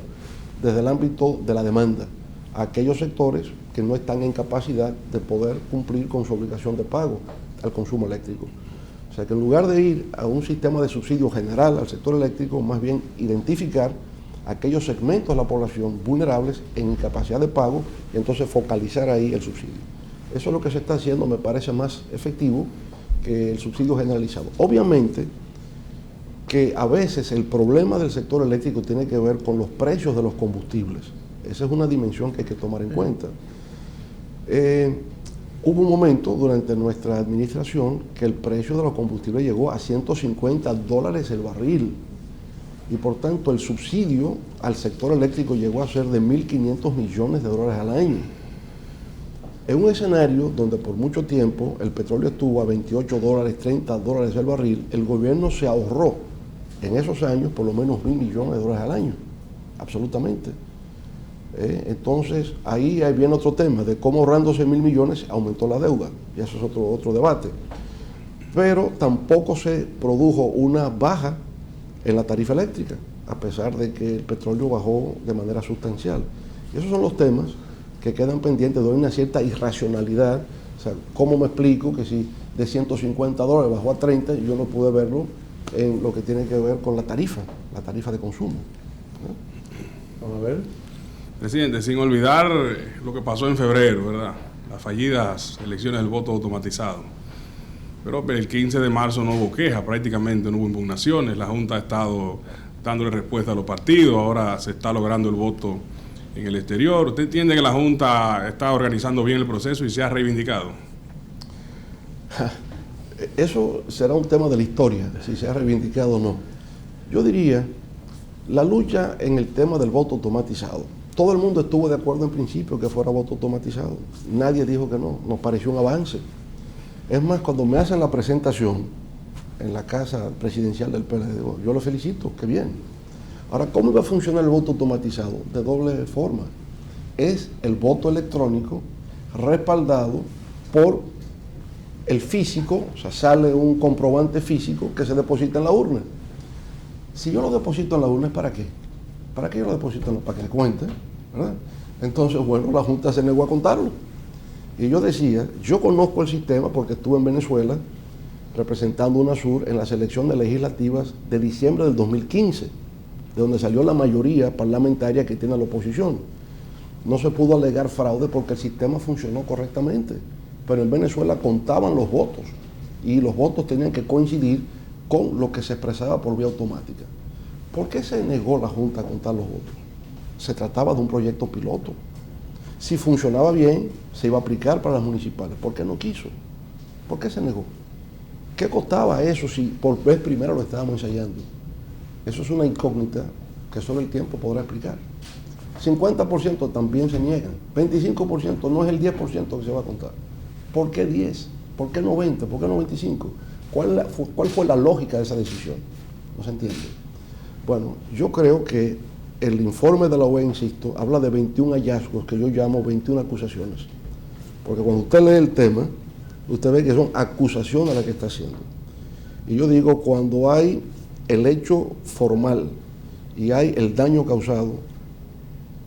B: desde el ámbito de la demanda a aquellos sectores que no están en capacidad de poder cumplir con su obligación de pago al consumo eléctrico. O sea que en lugar de ir a un sistema de subsidio general al sector eléctrico, más bien identificar aquellos segmentos de la población vulnerables en incapacidad de pago y entonces focalizar ahí el subsidio. Eso es lo que se está haciendo, me parece más efectivo que el subsidio generalizado. Obviamente que a veces el problema del sector eléctrico tiene que ver con los precios de los combustibles. Esa es una dimensión que hay que tomar en cuenta. Hubo un momento durante nuestra administración que el precio de los combustibles llegó a $150 el barril y por tanto el subsidio al sector eléctrico llegó a ser de $1.500 millones al año. En un escenario donde por mucho tiempo el petróleo estuvo a $28, $30 el barril, el gobierno se ahorró en esos años por lo menos $1.000 millones al año, absolutamente. Entonces ahí viene otro tema de cómo ahorrándose $1.000 millones aumentó la deuda, y eso es otro debate. Pero tampoco se produjo una baja en la tarifa eléctrica, a pesar de que el petróleo bajó de manera sustancial. Y esos son los temas que quedan pendientes de una cierta irracionalidad. O sea, ¿cómo me explico que si de $150, bajó a 30, y yo no pude verlo en lo que tiene que ver con la tarifa de consumo.
A: Vamos a ver.
E: Presidente, sin olvidar lo que pasó en febrero, ¿verdad? Las fallidas elecciones del voto automatizado. Pero el 15 de marzo no hubo queja, prácticamente no hubo impugnaciones. La Junta ha estado dándole respuesta a los partidos, ahora se está logrando el voto en el exterior. ¿Usted entiende que la Junta está organizando bien el proceso y se ha reivindicado?
B: Eso será un tema de la historia, si se ha reivindicado o no. Yo diría, la lucha en el tema del voto automatizado. Todo el mundo estuvo de acuerdo en principio que fuera voto automatizado. Nadie dijo que no, nos pareció un avance. Es más, cuando me hacen la presentación en la casa presidencial del PLD, digo, yo lo felicito, qué bien. Ahora, ¿cómo iba a funcionar el voto automatizado? De doble forma. Es el voto electrónico respaldado por el físico, o sea, sale un comprobante físico que se deposita en la urna. Si yo lo deposito en la urna, ¿es para qué? ¿Para qué yo lo deposito en la urna? Para que cuente, ¿verdad? Entonces, bueno, la Junta se negó a contarlo. Y yo decía, yo conozco el sistema porque estuve en Venezuela representando UNASUR en las elecciones legislativas de diciembre del 2015, de donde salió la mayoría parlamentaria que tiene la oposición. No se pudo alegar fraude porque el sistema funcionó correctamente, pero en Venezuela contaban los votos y los votos tenían que coincidir con lo que se expresaba por vía automática. ¿Por qué se negó la Junta a contar los votos? Se trataba de un proyecto piloto. Si funcionaba bien, se iba a aplicar para las municipales. ¿Por qué no quiso? ¿Por qué se negó? ¿Qué costaba eso si por vez primera lo estábamos ensayando? Eso es una incógnita que solo el tiempo podrá explicar. 50% también se niegan. 25% no es el 10% que se va a contar. ¿Por qué 10? ¿Por qué no 20? ¿Por qué no 25? ¿Cuál fue la lógica de esa decisión? No se entiende. Bueno, yo creo que el informe de la OEA, insisto, habla de 21 hallazgos que yo llamo 21 acusaciones. Porque cuando usted lee el tema, usted ve que son acusaciones las que está haciendo. Y yo digo, cuando hay el hecho formal y hay el daño causado,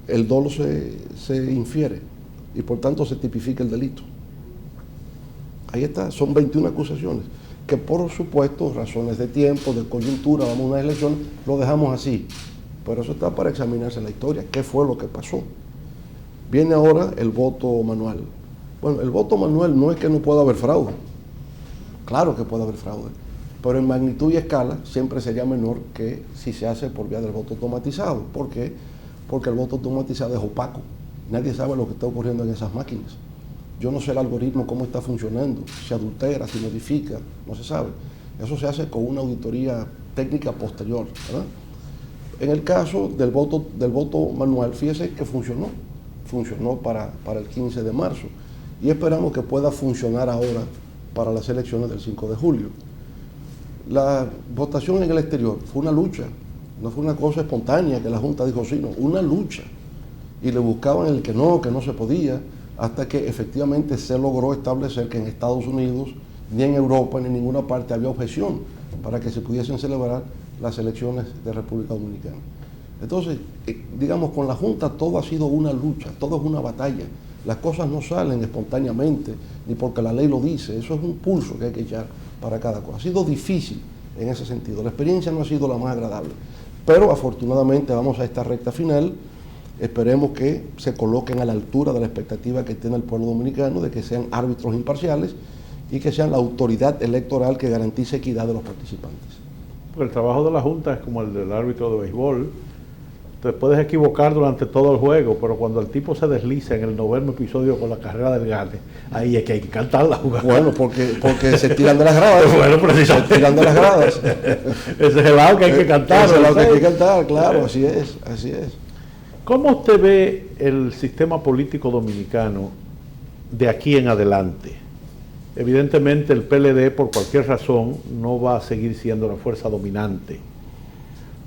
B: el dolo se infiere y por tanto se tipifica el delito. Ahí está, son 21 acusaciones, que por supuesto, razones de tiempo, de coyuntura, vamos a una elección, lo dejamos así. Pero eso está para examinarse la historia, qué fue lo que pasó. Viene ahora el voto manual. Bueno, el voto manual no es que no pueda haber fraude. Claro que puede haber fraude, pero en magnitud y escala siempre sería menor que si se hace por vía del voto automatizado. ¿Por qué? Porque el voto automatizado es opaco. Nadie sabe lo que está ocurriendo en esas máquinas. Yo no sé el algoritmo, cómo está funcionando, si adultera, si modifica, no se sabe. Eso se hace con una auditoría técnica posterior, ¿verdad? En el caso del voto manual, fíjese que funcionó para el 15 de marzo y esperamos que pueda funcionar ahora para las elecciones del 5 de julio. La votación en el exterior fue una lucha, no fue una cosa espontánea que la Junta dijo sí, no, una lucha. Y le buscaban el que no se podía, hasta que efectivamente se logró establecer que en Estados Unidos, ni en Europa, ni en ninguna parte había objeción para que se pudiesen celebrar las elecciones de República Dominicana. Entonces, digamos, con la Junta todo ha sido una lucha, todo es una batalla. Las cosas no salen espontáneamente, ni porque la ley lo dice, eso es un pulso que hay que echar para cada cosa. Ha sido difícil en ese sentido, la experiencia no ha sido la más agradable, pero afortunadamente vamos a esta recta final. Esperemos que se coloquen a la altura de la expectativa que tiene el pueblo dominicano, de que sean árbitros imparciales y que sean la autoridad electoral que garantice equidad de los participantes.
A: Porque el trabajo de la Junta es como el del árbitro de béisbol. Te puedes equivocar durante todo el juego, pero cuando el tipo se desliza en el 9º episodio con la carrera del Gane, ahí es que hay que cantar la jugada.
B: Bueno, porque se tiran de las gradas.
A: Bueno, precisamente.
B: Se tiran de las gradas.
A: Ese es el lado que hay que cantar.
B: Ese es el lado que hay que cantar, claro, así es, así es.
A: ¿Cómo usted ve el sistema político dominicano de aquí en adelante? Evidentemente el PLD por cualquier razón no va a seguir siendo la fuerza dominante.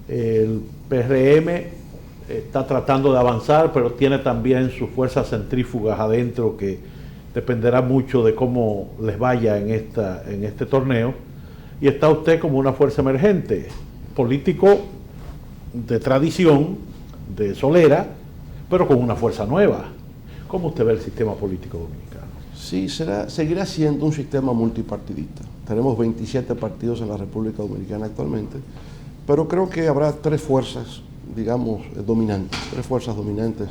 A: El PRM está tratando de avanzar, pero tiene también sus fuerzas centrífugas adentro que dependerá mucho de cómo les vaya en este torneo. Y está usted como una fuerza emergente, político de tradición, de solera, pero con una fuerza nueva. ¿Cómo usted ve el sistema político dominicano?
B: Sí, seguirá siendo un sistema multipartidista. Tenemos 27 partidos en la República Dominicana actualmente, pero creo que habrá tres fuerzas, digamos, dominantes,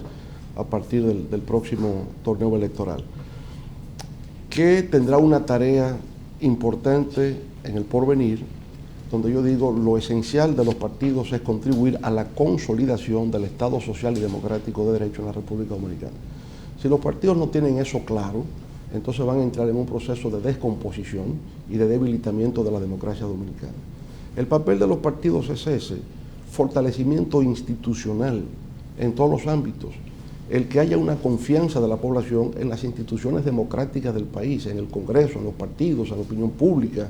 B: a partir del próximo torneo electoral, que tendrá una tarea importante en el porvenir, donde yo digo lo esencial de los partidos es contribuir a la consolidación del Estado social y democrático de derecho en la República Dominicana. Si los partidos no tienen eso claro, entonces van a entrar en un proceso de descomposición y de debilitamiento de la democracia dominicana. El papel de los partidos es ese, fortalecimiento institucional en todos los ámbitos, el que haya una confianza de la población en las instituciones democráticas del país, en el Congreso, en los partidos, en la opinión pública,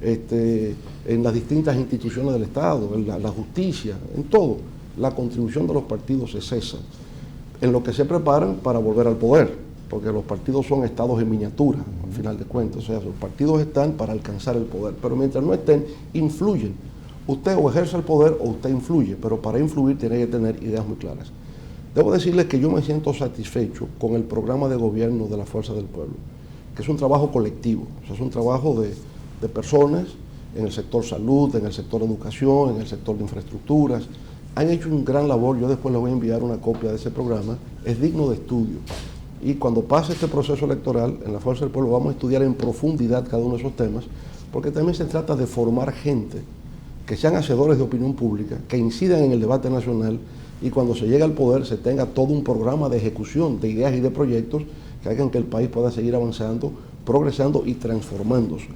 B: en las distintas instituciones del Estado, en la justicia, en todo. La contribución de los partidos es esa, en lo que se preparan para volver al poder, porque los partidos son estados en miniatura, al final de cuentas. O sea, los partidos están para alcanzar el poder, pero mientras no estén, influyen. Usted o ejerce el poder o usted influye, pero para influir tiene que tener ideas muy claras. Debo decirles que yo me siento satisfecho con el programa de gobierno de la Fuerza del Pueblo, que es un trabajo colectivo, o sea, es un trabajo de personas en el sector salud, en el sector educación, en el sector de infraestructuras. Han hecho un gran labor. Yo después les voy a enviar una copia de ese programa, es digno de estudio. Y cuando pase este proceso electoral, en la Fuerza del Pueblo vamos a estudiar en profundidad cada uno de esos temas, porque también se trata de formar gente que sean hacedores de opinión pública, que incidan en el debate nacional, y cuando se llegue al poder se tenga todo un programa de ejecución de ideas y de proyectos que hagan que el país pueda seguir avanzando, progresando y transformándose.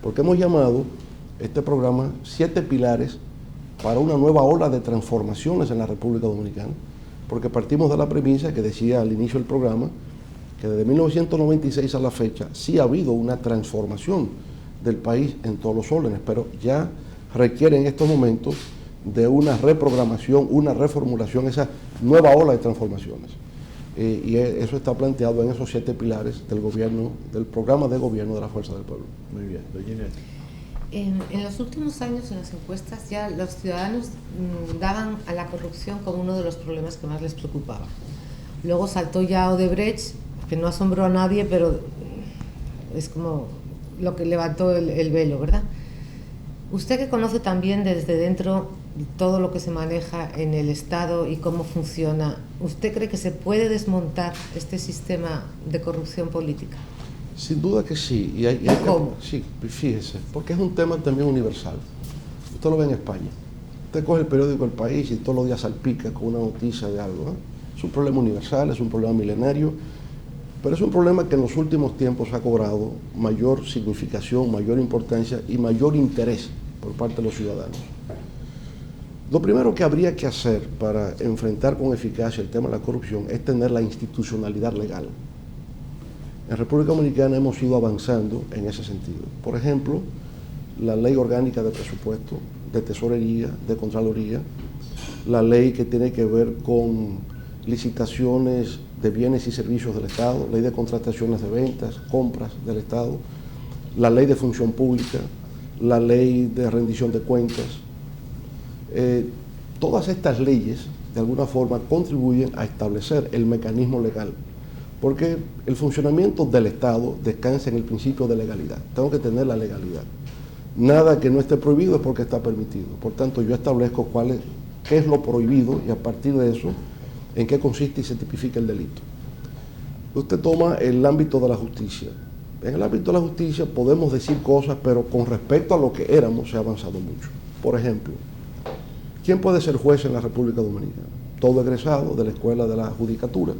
B: Porque hemos llamado este programa 7 pilares para una nueva ola de transformaciones en la República Dominicana, porque partimos de la premisa que decía al inicio del programa, que desde 1996 a la fecha sí ha habido una transformación del país en todos los órdenes, pero ya requiere en estos momentos de una reprogramación, una reformulación, esa nueva ola de transformaciones. Y eso está planteado en esos 7 pilares del gobierno, del programa de gobierno de la Fuerza del Pueblo.
A: Muy bien, doña Inés.
C: En los últimos años, en las encuestas, ya los ciudadanos daban a la corrupción como uno de los problemas que más les preocupaba. Luego saltó ya Odebrecht, que no asombró a nadie, pero es como lo que levantó el velo, ¿verdad? Usted, que conoce también desde dentro todo lo que se maneja en el Estado y cómo funciona, ¿usted cree que se puede desmontar este sistema de corrupción política?
B: Sin duda que sí.
C: ¿Cómo?
B: Sí, fíjese, porque es un tema también universal. Usted lo ve en España. Usted coge el periódico El País y todos los días salpica con una noticia de algo, ¿eh? Es un problema universal, es un problema milenario, pero es un problema que en los últimos tiempos ha cobrado mayor significación, mayor importancia y mayor interés por parte de los ciudadanos. Lo primero que habría que hacer para enfrentar con eficacia el tema de la corrupción es tener la institucionalidad legal. En República Dominicana hemos ido avanzando en ese sentido. Por ejemplo, la ley orgánica de presupuesto, de tesorería, de contraloría, la ley que tiene que ver con licitaciones de bienes y servicios del Estado, ley de contrataciones de ventas, compras del Estado, la ley de función pública, la ley de rendición de cuentas. Todas estas leyes, de alguna forma, contribuyen a establecer el mecanismo legal, porque el funcionamiento del Estado descansa en el principio de legalidad. Tengo que tener la legalidad. Nada que no esté prohibido es porque está permitido. Por tanto, yo establezco qué es lo prohibido y a partir de eso, en qué consiste y se tipifica el delito. Usted toma el ámbito de la justicia. En el ámbito de la justicia podemos decir cosas, pero con respecto a lo que éramos se ha avanzado mucho. Por ejemplo, ¿quién puede ser juez en la República Dominicana? Todo egresado de la Escuela de la Judicatura,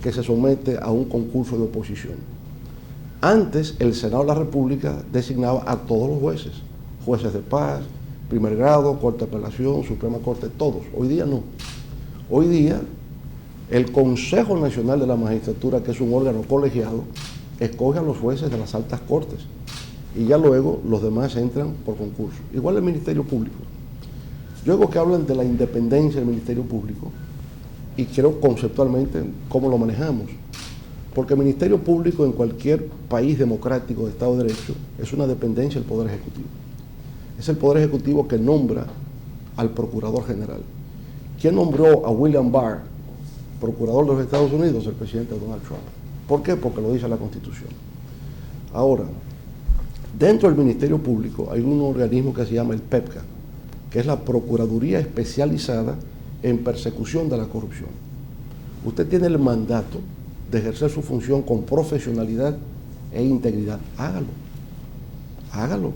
B: que se somete a un concurso de oposición. Antes, el Senado de la República designaba a todos los jueces, jueces de paz, primer grado, Corte de Apelación, Suprema Corte, todos. Hoy día no. Hoy día, el Consejo Nacional de la Magistratura, que es un órgano colegiado, escoge a los jueces de las altas cortes y ya luego los demás entran por concurso. Igual el Ministerio Público. Luego que hablan de la independencia del Ministerio Público, y quiero conceptualmente cómo lo manejamos, porque el Ministerio Público en cualquier país democrático de Estado de Derecho es una dependencia del Poder Ejecutivo. Es el Poder Ejecutivo que nombra al Procurador General. ¿Quién nombró a William Barr, Procurador de los Estados Unidos? El presidente Donald Trump. ¿Por qué? Porque lo dice la Constitución. Ahora, dentro del Ministerio Público hay un organismo que se llama el PEPCA, que es la Procuraduría Especializada en Persecución de la Corrupción. Usted tiene el mandato de ejercer su función con profesionalidad e integridad. Hágalo.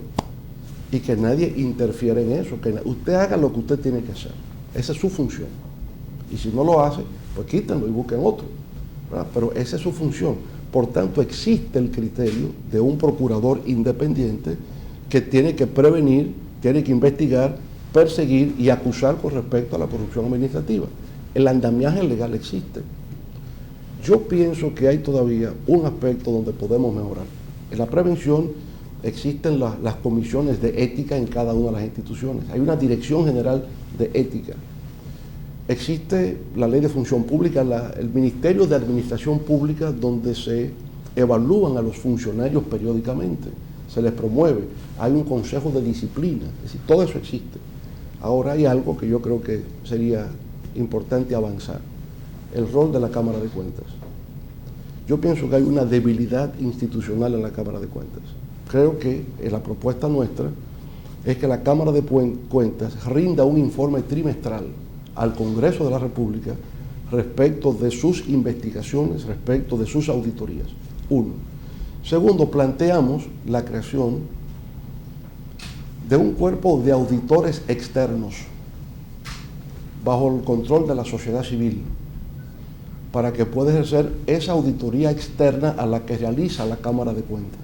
B: Y que nadie interfiera en eso, que usted haga lo que usted tiene que hacer. Esa es su función. Y si no lo hace, pues quítenlo y busquen otro, ¿verdad? Pero esa es su función. Por tanto, existe el criterio de un procurador independiente que tiene que prevenir, tiene que investigar, perseguir y acusar con respecto a la corrupción administrativa. El andamiaje legal existe. Yo pienso que hay todavía un aspecto donde podemos mejorar. En la prevención existen las comisiones de ética en cada una de las instituciones. Hay una dirección general de ética. Existe la ley de función pública, el Ministerio de Administración Pública, donde se evalúan a los funcionarios periódicamente, se les promueve, hay un consejo de disciplina, es decir, todo eso existe. Ahora hay algo que yo creo que sería importante avanzar, el rol de la Cámara de Cuentas. Yo pienso que hay una debilidad institucional en la Cámara de Cuentas. Creo que la propuesta nuestra es que la Cámara de Cuentas rinda un informe trimestral al Congreso de la República respecto de sus investigaciones, respecto de sus auditorías. Uno. Segundo, planteamos la creación de un cuerpo de auditores externos bajo el control de la sociedad civil para que pueda ejercer esa auditoría externa a la que realiza la Cámara de Cuentas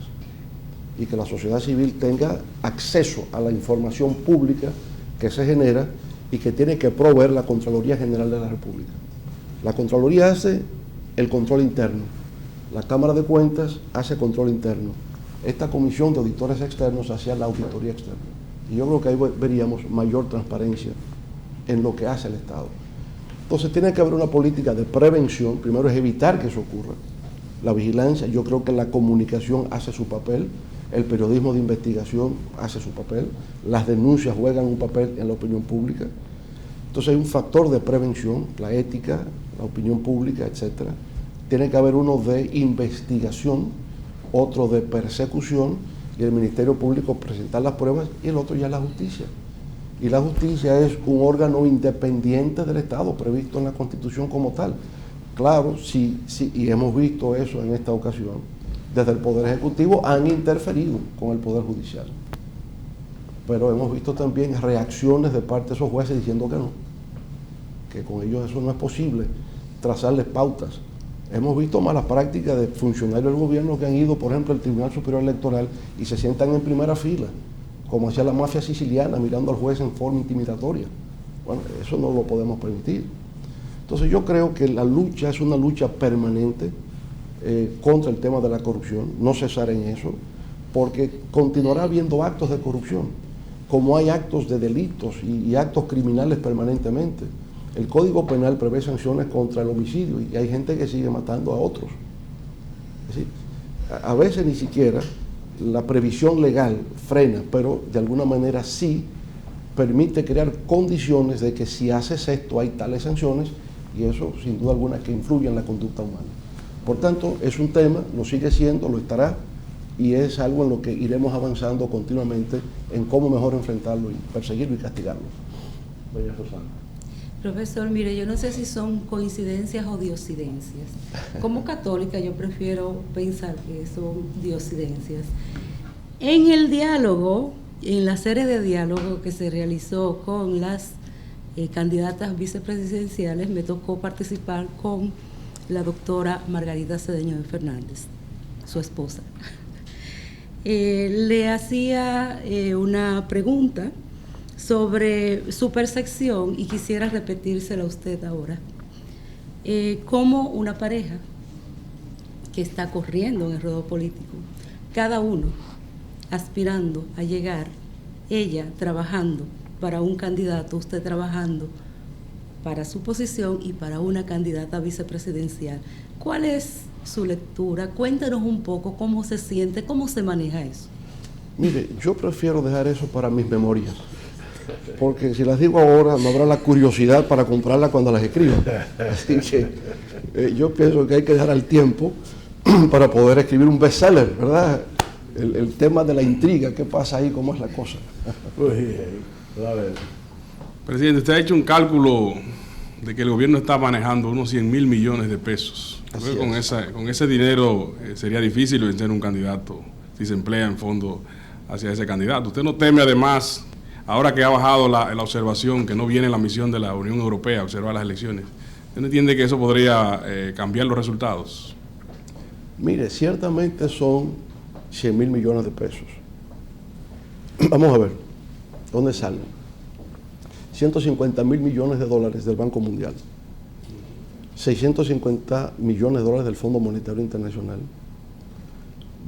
B: y que la sociedad civil tenga acceso a la información pública que se genera y que tiene que proveer la Contraloría General de la República. La Contraloría hace el control interno, la Cámara de Cuentas hace control interno, esta comisión de auditores externos hacía la auditoría externa. Y yo creo que ahí veríamos mayor transparencia en lo que hace el Estado. Entonces tiene que haber una política de prevención, primero es evitar que eso ocurra, la vigilancia, yo creo que la comunicación hace su papel, el periodismo de investigación hace su papel, las denuncias juegan un papel en la opinión pública. Entonces hay un factor de prevención, la ética, la opinión pública, etc. Tiene que haber uno de investigación, otro de persecución, y el Ministerio Público presentar las pruebas, y el otro ya la justicia. Y la justicia es un órgano independiente del Estado, previsto en la Constitución como tal. Claro, sí, y hemos visto eso en esta ocasión, desde el Poder Ejecutivo han interferido con el Poder Judicial. Pero hemos visto también reacciones de parte de esos jueces diciendo que no, que con ellos eso no es posible, trazarles pautas. Hemos visto malas prácticas de funcionarios del gobierno que han ido, por ejemplo, al Tribunal Superior Electoral y se sientan en primera fila, como hacía la mafia siciliana, mirando al juez en forma intimidatoria. Bueno, eso no lo podemos permitir. Entonces yo creo que la lucha es una lucha permanente contra el tema de la corrupción, no cesar en eso, porque continuará habiendo actos de corrupción, como hay actos de delitos y actos criminales permanentemente. El Código Penal prevé sanciones contra el homicidio y hay gente que sigue matando a otros. Es decir, a veces ni siquiera la previsión legal frena, pero de alguna manera sí permite crear condiciones de que si haces esto hay tales sanciones, y eso sin duda alguna que influye en la conducta humana. Por tanto, es un tema, lo sigue siendo, lo estará, y es algo en lo que iremos avanzando continuamente en cómo mejor enfrentarlo y perseguirlo y castigarlo. Doña Susana.
D: Profesor, mire, yo no sé si son coincidencias o diosidencias. Como católica yo prefiero pensar que son diosidencias. En el diálogo, en la serie de diálogo que se realizó con las candidatas vicepresidenciales, me tocó participar con la doctora Margarita Cedeño de Fernández, su esposa. Le hacía una pregunta sobre su percepción y quisiera repetírsela a usted ahora. Como una pareja que está corriendo en el ruedo político, cada uno aspirando a llegar, ella trabajando para un candidato, usted trabajando para su posición y para una candidata vicepresidencial. ¿Cuál es su lectura? Cuéntanos un poco cómo se siente, cómo se maneja eso.
B: Mire, yo prefiero dejar eso para mis memorias, porque si las digo ahora no habrá la curiosidad para comprarla cuando las escriba. Así que yo pienso que hay que dejar al tiempo para poder escribir un bestseller, ¿verdad? el tema de la intriga, ¿qué pasa ahí? ¿Cómo es la cosa?
A: Pues, a ver.
E: Presidente, usted ha hecho un cálculo de que el gobierno está manejando unos 100,000 millones de pesos. Creo que con ese dinero sería difícil vencer un candidato si se emplea en fondo hacia ese candidato. ¿Usted no teme además, ahora que ha bajado la observación, que no viene la misión de la Unión Europea a observar las elecciones, usted no entiende que eso podría cambiar los resultados?
B: Mire, ciertamente son 100,000 millones de pesos. Vamos a ver, ¿dónde salen? 150,000 millones de dólares del Banco Mundial, 650 millones de dólares del Fondo Monetario Internacional,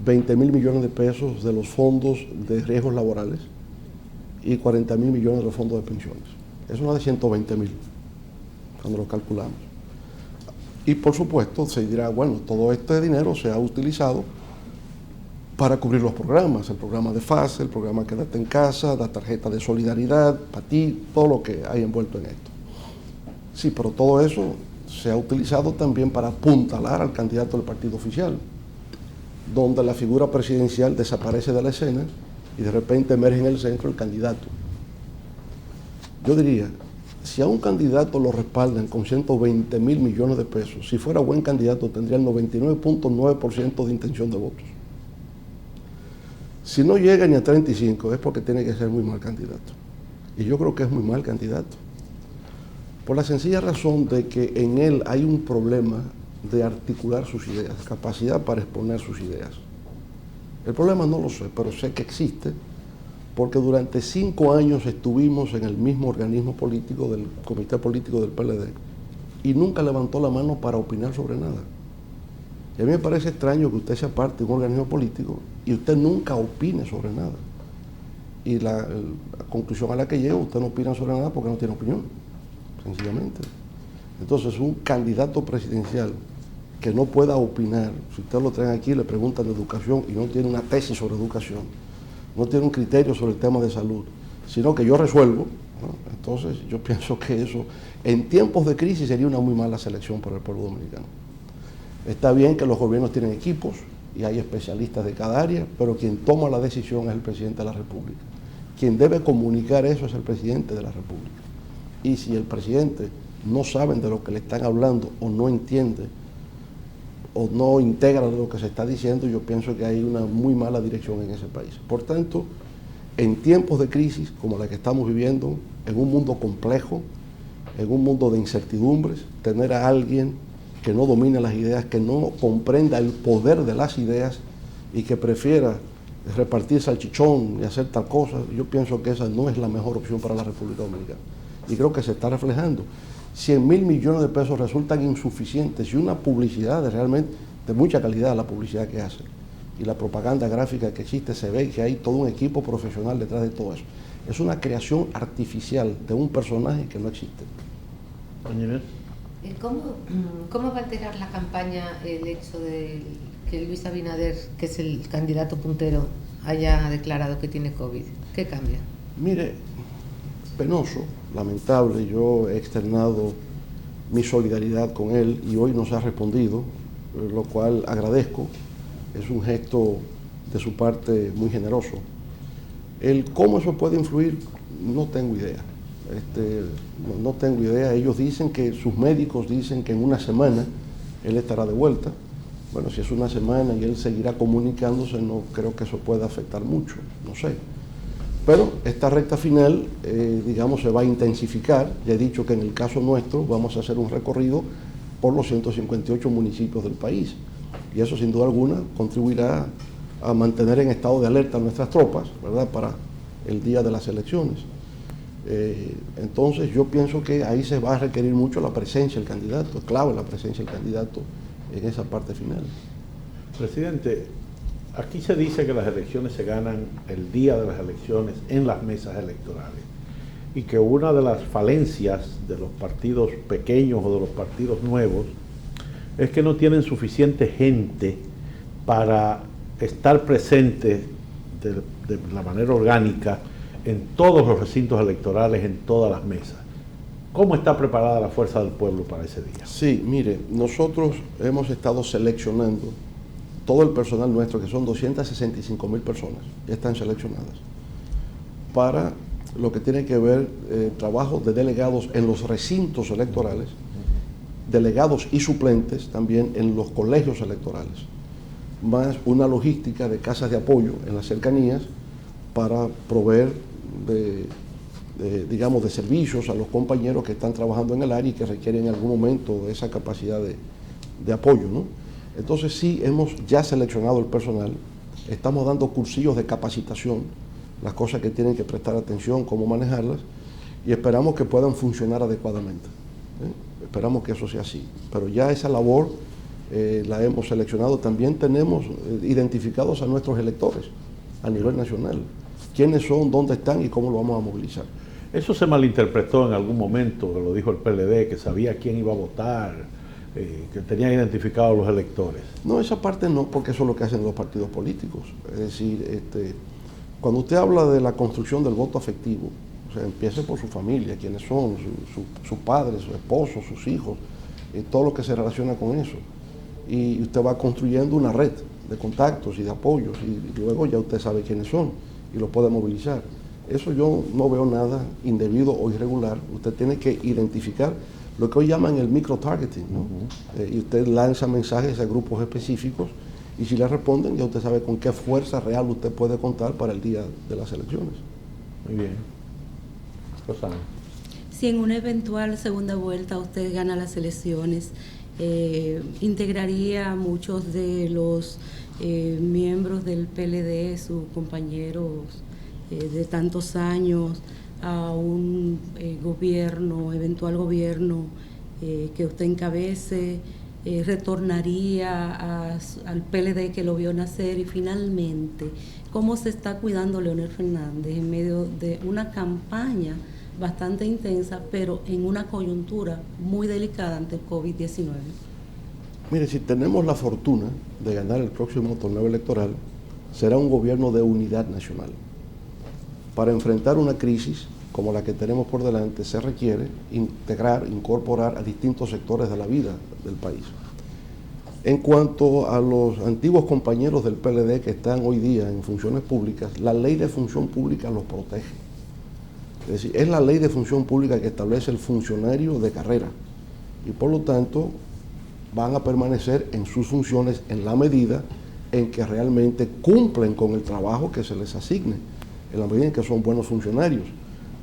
B: 20,000 millones de pesos de los fondos de riesgos laborales y 40,000 millones de los fondos de pensiones. Eso no es de 120,000 cuando lo calculamos. Y por supuesto se dirá, bueno, todo este dinero se ha utilizado para cubrir los programas, el programa de FASE, el programa Quédate en Casa, la tarjeta de solidaridad, para ti, todo lo que hay envuelto en esto. Sí, pero todo eso se ha utilizado también para apuntalar al candidato del partido oficial, donde la figura presidencial desaparece de la escena y de repente emerge en el centro el candidato. Yo diría, si a un candidato lo respaldan con 120,000 millones de pesos, si fuera buen candidato tendría el 99.9% de intención de votos. Si no llega ni a 35 es porque tiene que ser muy mal candidato. Y yo creo que es muy mal candidato. Por la sencilla razón de que en él hay un problema de articular sus ideas, capacidad para exponer sus ideas. El problema no lo sé, pero sé que existe porque durante 5 años estuvimos en el mismo organismo político del Comité Político del PLD y nunca levantó la mano para opinar sobre nada. Y a mí me parece extraño que usted sea parte de un organismo político y usted nunca opine sobre nada. Y la conclusión a la que llego, usted no opina sobre nada porque no tiene opinión, sencillamente. Entonces, un candidato presidencial que no pueda opinar, si usted lo traen aquí y le preguntan de educación y no tiene una tesis sobre educación, no tiene un criterio sobre el tema de salud, sino que yo resuelvo, ¿no? Entonces yo pienso que eso, en tiempos de crisis, sería una muy mala selección para el pueblo dominicano. Está bien que los gobiernos tienen equipos y hay especialistas de cada área, pero quien toma la decisión es el presidente de la República. Quien debe comunicar eso es el presidente de la República. Y si el presidente no sabe de lo que le están hablando o no entiende o no integra lo que se está diciendo, yo pienso que hay una muy mala dirección en ese país. Por tanto, en tiempos de crisis como la que estamos viviendo, en un mundo complejo, en un mundo de incertidumbres, tener a alguien que no domine las ideas, que no comprenda el poder de las ideas y que prefiera repartir salchichón y hacer tal cosa, yo pienso que esa no es la mejor opción para la República Dominicana. Y creo que se está reflejando. 100,000 millones de pesos resultan insuficientes y una publicidad realmente de mucha calidad, la publicidad que hace. Y la propaganda gráfica que existe, se ve que hay todo un equipo profesional detrás de todo eso. Es una creación artificial de un personaje que no existe.
C: ¿Cómo va a alterar la campaña el hecho de que Luis Abinader, que es el candidato puntero, haya declarado que tiene COVID? ¿Qué cambia?
B: Mire, penoso, lamentable. Yo he externado mi solidaridad con él y hoy nos ha respondido, lo cual agradezco. Es un gesto de su parte muy generoso. El cómo eso puede influir, no tengo idea. No tengo idea. Ellos dicen que, sus médicos dicen que en una semana él estará de vuelta. Bueno, si es una semana y él seguirá comunicándose, no creo que eso pueda afectar mucho, no sé. Pero esta recta final, digamos, se va a intensificar. Ya he dicho que en el caso nuestro vamos a hacer un recorrido por los 158 municipios del país. Y eso, sin duda alguna, contribuirá a mantener en estado de alerta a nuestras tropas, ¿verdad?, para el día de las elecciones. Entonces, yo pienso que ahí se va a requerir mucho la presencia del candidato, es clave la presencia del candidato en esa parte final.
A: Presidente, aquí se dice que las elecciones se ganan el día de las elecciones en las mesas electorales y que una de las falencias de los partidos pequeños o de los partidos nuevos es que no tienen suficiente gente para estar presentes de la manera orgánica en todos los recintos electorales, en todas las mesas. ¿Cómo está preparada la Fuerza del Pueblo para ese día?
B: Sí, mire, nosotros hemos estado seleccionando todo el personal nuestro, que son 265.000 personas, ya están seleccionadas para lo que tiene que ver trabajo de delegados en los recintos electorales, delegados y suplentes también en los colegios electorales, más una logística de casas de apoyo en las cercanías para proveer digamos, de servicios a los compañeros que están trabajando en el área y que requieren en algún momento esa capacidad de apoyo, ¿no? Entonces sí, hemos ya seleccionado el personal, estamos dando cursillos de capacitación, las cosas que tienen que prestar atención, cómo manejarlas, y esperamos que puedan funcionar adecuadamente. Esperamos que eso sea así. Pero ya esa labor la hemos seleccionado. También tenemos identificados a nuestros electores a nivel nacional. ¿Quiénes son, dónde están y cómo lo vamos a movilizar?
A: Eso se malinterpretó en algún momento, lo dijo el PLD, que sabía quién iba a votar, que tenía identificados a los electores.
B: No, esa parte no, porque eso es lo que hacen los partidos políticos. Es decir, cuando usted habla de la construcción del voto afectivo, o sea, empiece por su familia, quiénes son, sus padres, su esposo, sus hijos, todo lo que se relaciona con eso. Y usted va construyendo una red de contactos y de apoyos, y luego ya usted sabe quiénes son y los puede movilizar. Eso yo no veo nada indebido o irregular. Usted tiene que identificar lo que hoy llaman el micro-targeting, ¿no? Y usted lanza mensajes a grupos específicos y si le responden ya usted sabe con qué fuerza real usted puede contar para el día de las elecciones.
A: Muy bien. Rosana.
D: Si en una eventual segunda vuelta usted gana las elecciones, integraría a muchos de los miembros del PLD, sus compañeros de tantos años, a un eventual gobierno que usted encabece, retornaría al PLD que lo vio nacer, y finalmente, ¿cómo se está cuidando Leonel Fernández en medio de una campaña bastante intensa, pero en una coyuntura muy delicada ante el COVID-19?
B: Mire, si tenemos la fortuna de ganar el próximo torneo electoral, será un gobierno de unidad nacional. Para enfrentar una crisis como la que tenemos por delante, se requiere incorporar a distintos sectores de la vida del país. En cuanto a los antiguos compañeros del PLD que están hoy día en funciones públicas, la ley de función pública los protege. Es decir, es la ley de función pública que establece el funcionario de carrera y por lo tanto van a permanecer en sus funciones en la medida en que realmente cumplen con el trabajo que se les asigne, en la medida en que son buenos funcionarios.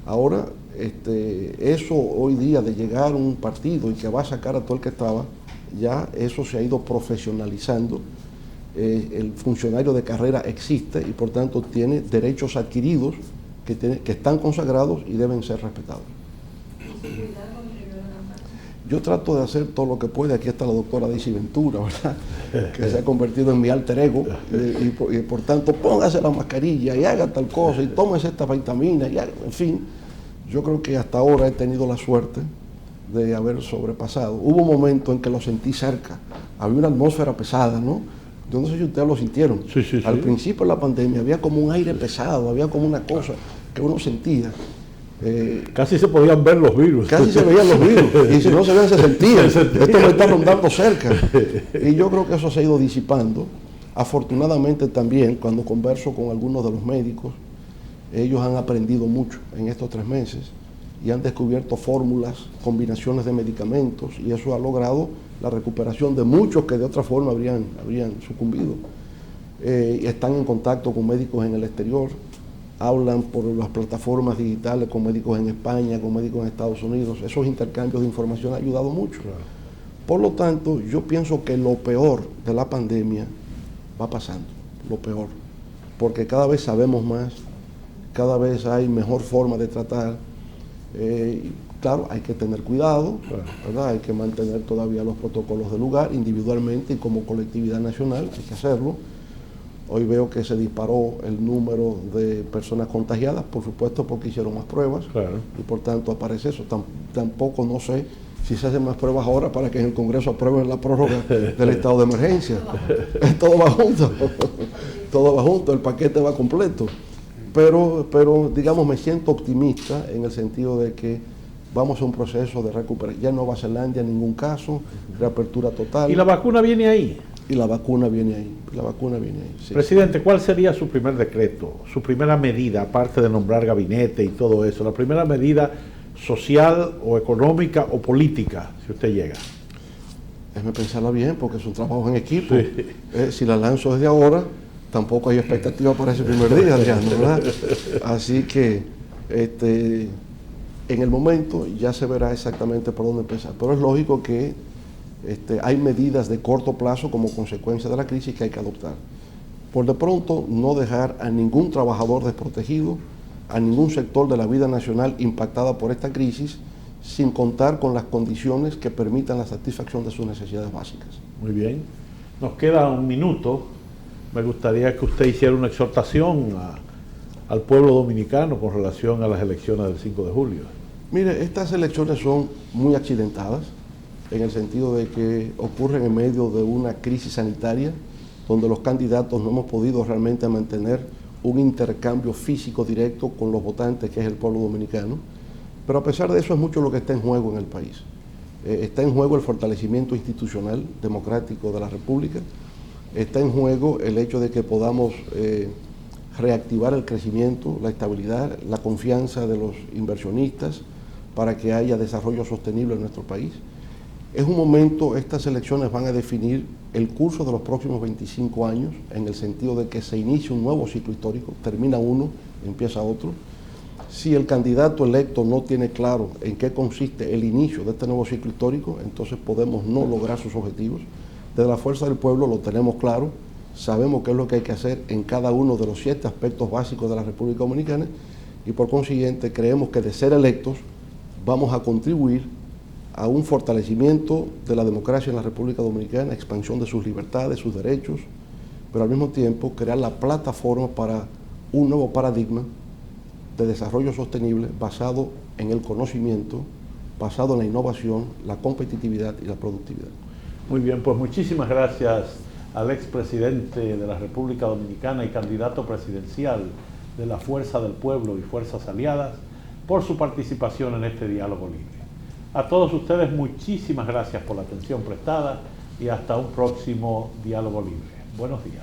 B: Ahora, eso hoy día de llegar a un partido y que va a sacar a todo el que estaba, ya eso se ha ido profesionalizando. El funcionario de carrera existe y por tanto tiene derechos adquiridos que están consagrados y deben ser respetados. Yo trato de hacer todo lo que puede. Aquí está la doctora Daisy Ventura, ¿verdad? Que se ha convertido en mi alter ego y por tanto póngase la mascarilla y haga tal cosa y tómese esta vitamina y haga, en fin, yo creo que hasta ahora he tenido la suerte de haber sobrepasado. Hubo un momento en que lo sentí cerca, había una atmósfera pesada, ¿no? Yo no sé si ustedes lo sintieron.
A: Sí, sí, sí.
B: Al principio de la pandemia había como un aire pesado, había como una cosa que uno sentía.
A: Casi se podían ver los virus.
B: Casi se veían los virus, y si no se veían se sentían. Esto me está rondando cerca. Y yo creo que eso se ha ido disipando. Afortunadamente también, cuando converso con algunos de los médicos, ellos han aprendido mucho en estos 3 meses y han descubierto fórmulas, combinaciones de medicamentos, y eso ha logrado la recuperación de muchos que de otra forma habrían sucumbido. Están en contacto con médicos en el exterior, hablan por las plataformas digitales con médicos en España, con médicos en Estados Unidos. Esos intercambios de información han ayudado mucho. Claro. Por lo tanto, yo pienso que lo peor de la pandemia va pasando, lo peor, porque cada vez sabemos más, cada vez hay mejor forma de tratar. Claro, hay que tener cuidado, ¿verdad? Hay que mantener todavía los protocolos del lugar, individualmente y como colectividad nacional, hay que hacerlo. Hoy veo que se disparó el número de personas contagiadas, por supuesto porque hicieron más pruebas, claro, y por tanto aparece eso. Tampoco no sé si se hacen más pruebas ahora para que en el Congreso aprueben la prórroga del estado de emergencia. Todo va junto, todo va junto, el paquete va completo. Pero digamos, me siento optimista en el sentido de que vamos a un proceso de recuperación. Ya en Nueva Zelanda ningún caso, reapertura total.
A: ¿Y la vacuna viene ahí?
B: y la vacuna viene ahí. Sí.
A: Presidente, ¿cuál sería su primer decreto, su primera medida, aparte de nombrar gabinete y todo eso, la primera medida social o económica o política, si usted llega?
B: Déjeme pensarla bien, porque es un trabajo en equipo.
A: Sí.
B: Si la lanzo desde ahora, tampoco hay expectativa para ese primer día, Adrián, ¿verdad? Así que en el momento ya se verá exactamente por dónde empezar. Pero es lógico que hay medidas de corto plazo como consecuencia de la crisis que hay que adoptar. Por de pronto, no dejar a ningún trabajador desprotegido, a ningún sector de la vida nacional impactada por esta crisis, sin contar con las condiciones que permitan la satisfacción de sus necesidades básicas.
A: Muy bien. Nos queda un minuto. Me gustaría que usted hiciera una exhortación al pueblo dominicano con relación a las elecciones del 5 de julio.
B: Mire, estas elecciones son muy accidentadas, en el sentido de que ocurren en medio de una crisis sanitaria, donde los candidatos no hemos podido realmente mantener un intercambio físico directo con los votantes, que es el pueblo dominicano. Pero a pesar de eso es mucho lo que está en juego en el país. Está en juego el fortalecimiento institucional democrático de la República, está en juego el hecho de que podamos reactivar el crecimiento, la estabilidad, la confianza de los inversionistas para que haya desarrollo sostenible en nuestro país. Es un momento, estas elecciones van a definir el curso de los próximos 25 años, en el sentido de que se inicia un nuevo ciclo histórico, termina uno, empieza otro. Si el candidato electo no tiene claro en qué consiste el inicio de este nuevo ciclo histórico, entonces podemos no lograr sus objetivos. Desde la Fuerza del Pueblo lo tenemos claro, sabemos qué es lo que hay que hacer en cada uno de los 7 aspectos básicos de la República Dominicana y por consiguiente creemos que de ser electos vamos a contribuir a un fortalecimiento de la democracia en la República Dominicana, expansión de sus libertades, sus derechos, pero al mismo tiempo crear la plataforma para un nuevo paradigma de desarrollo sostenible basado en el conocimiento, basado en la innovación, la competitividad y la productividad.
A: Muy bien, pues muchísimas gracias al expresidente de la República Dominicana y candidato presidencial de la Fuerza del Pueblo y Fuerzas Aliadas por su participación en este diálogo libre. A todos ustedes muchísimas gracias por la atención prestada y hasta un próximo diálogo libre. Buenos días.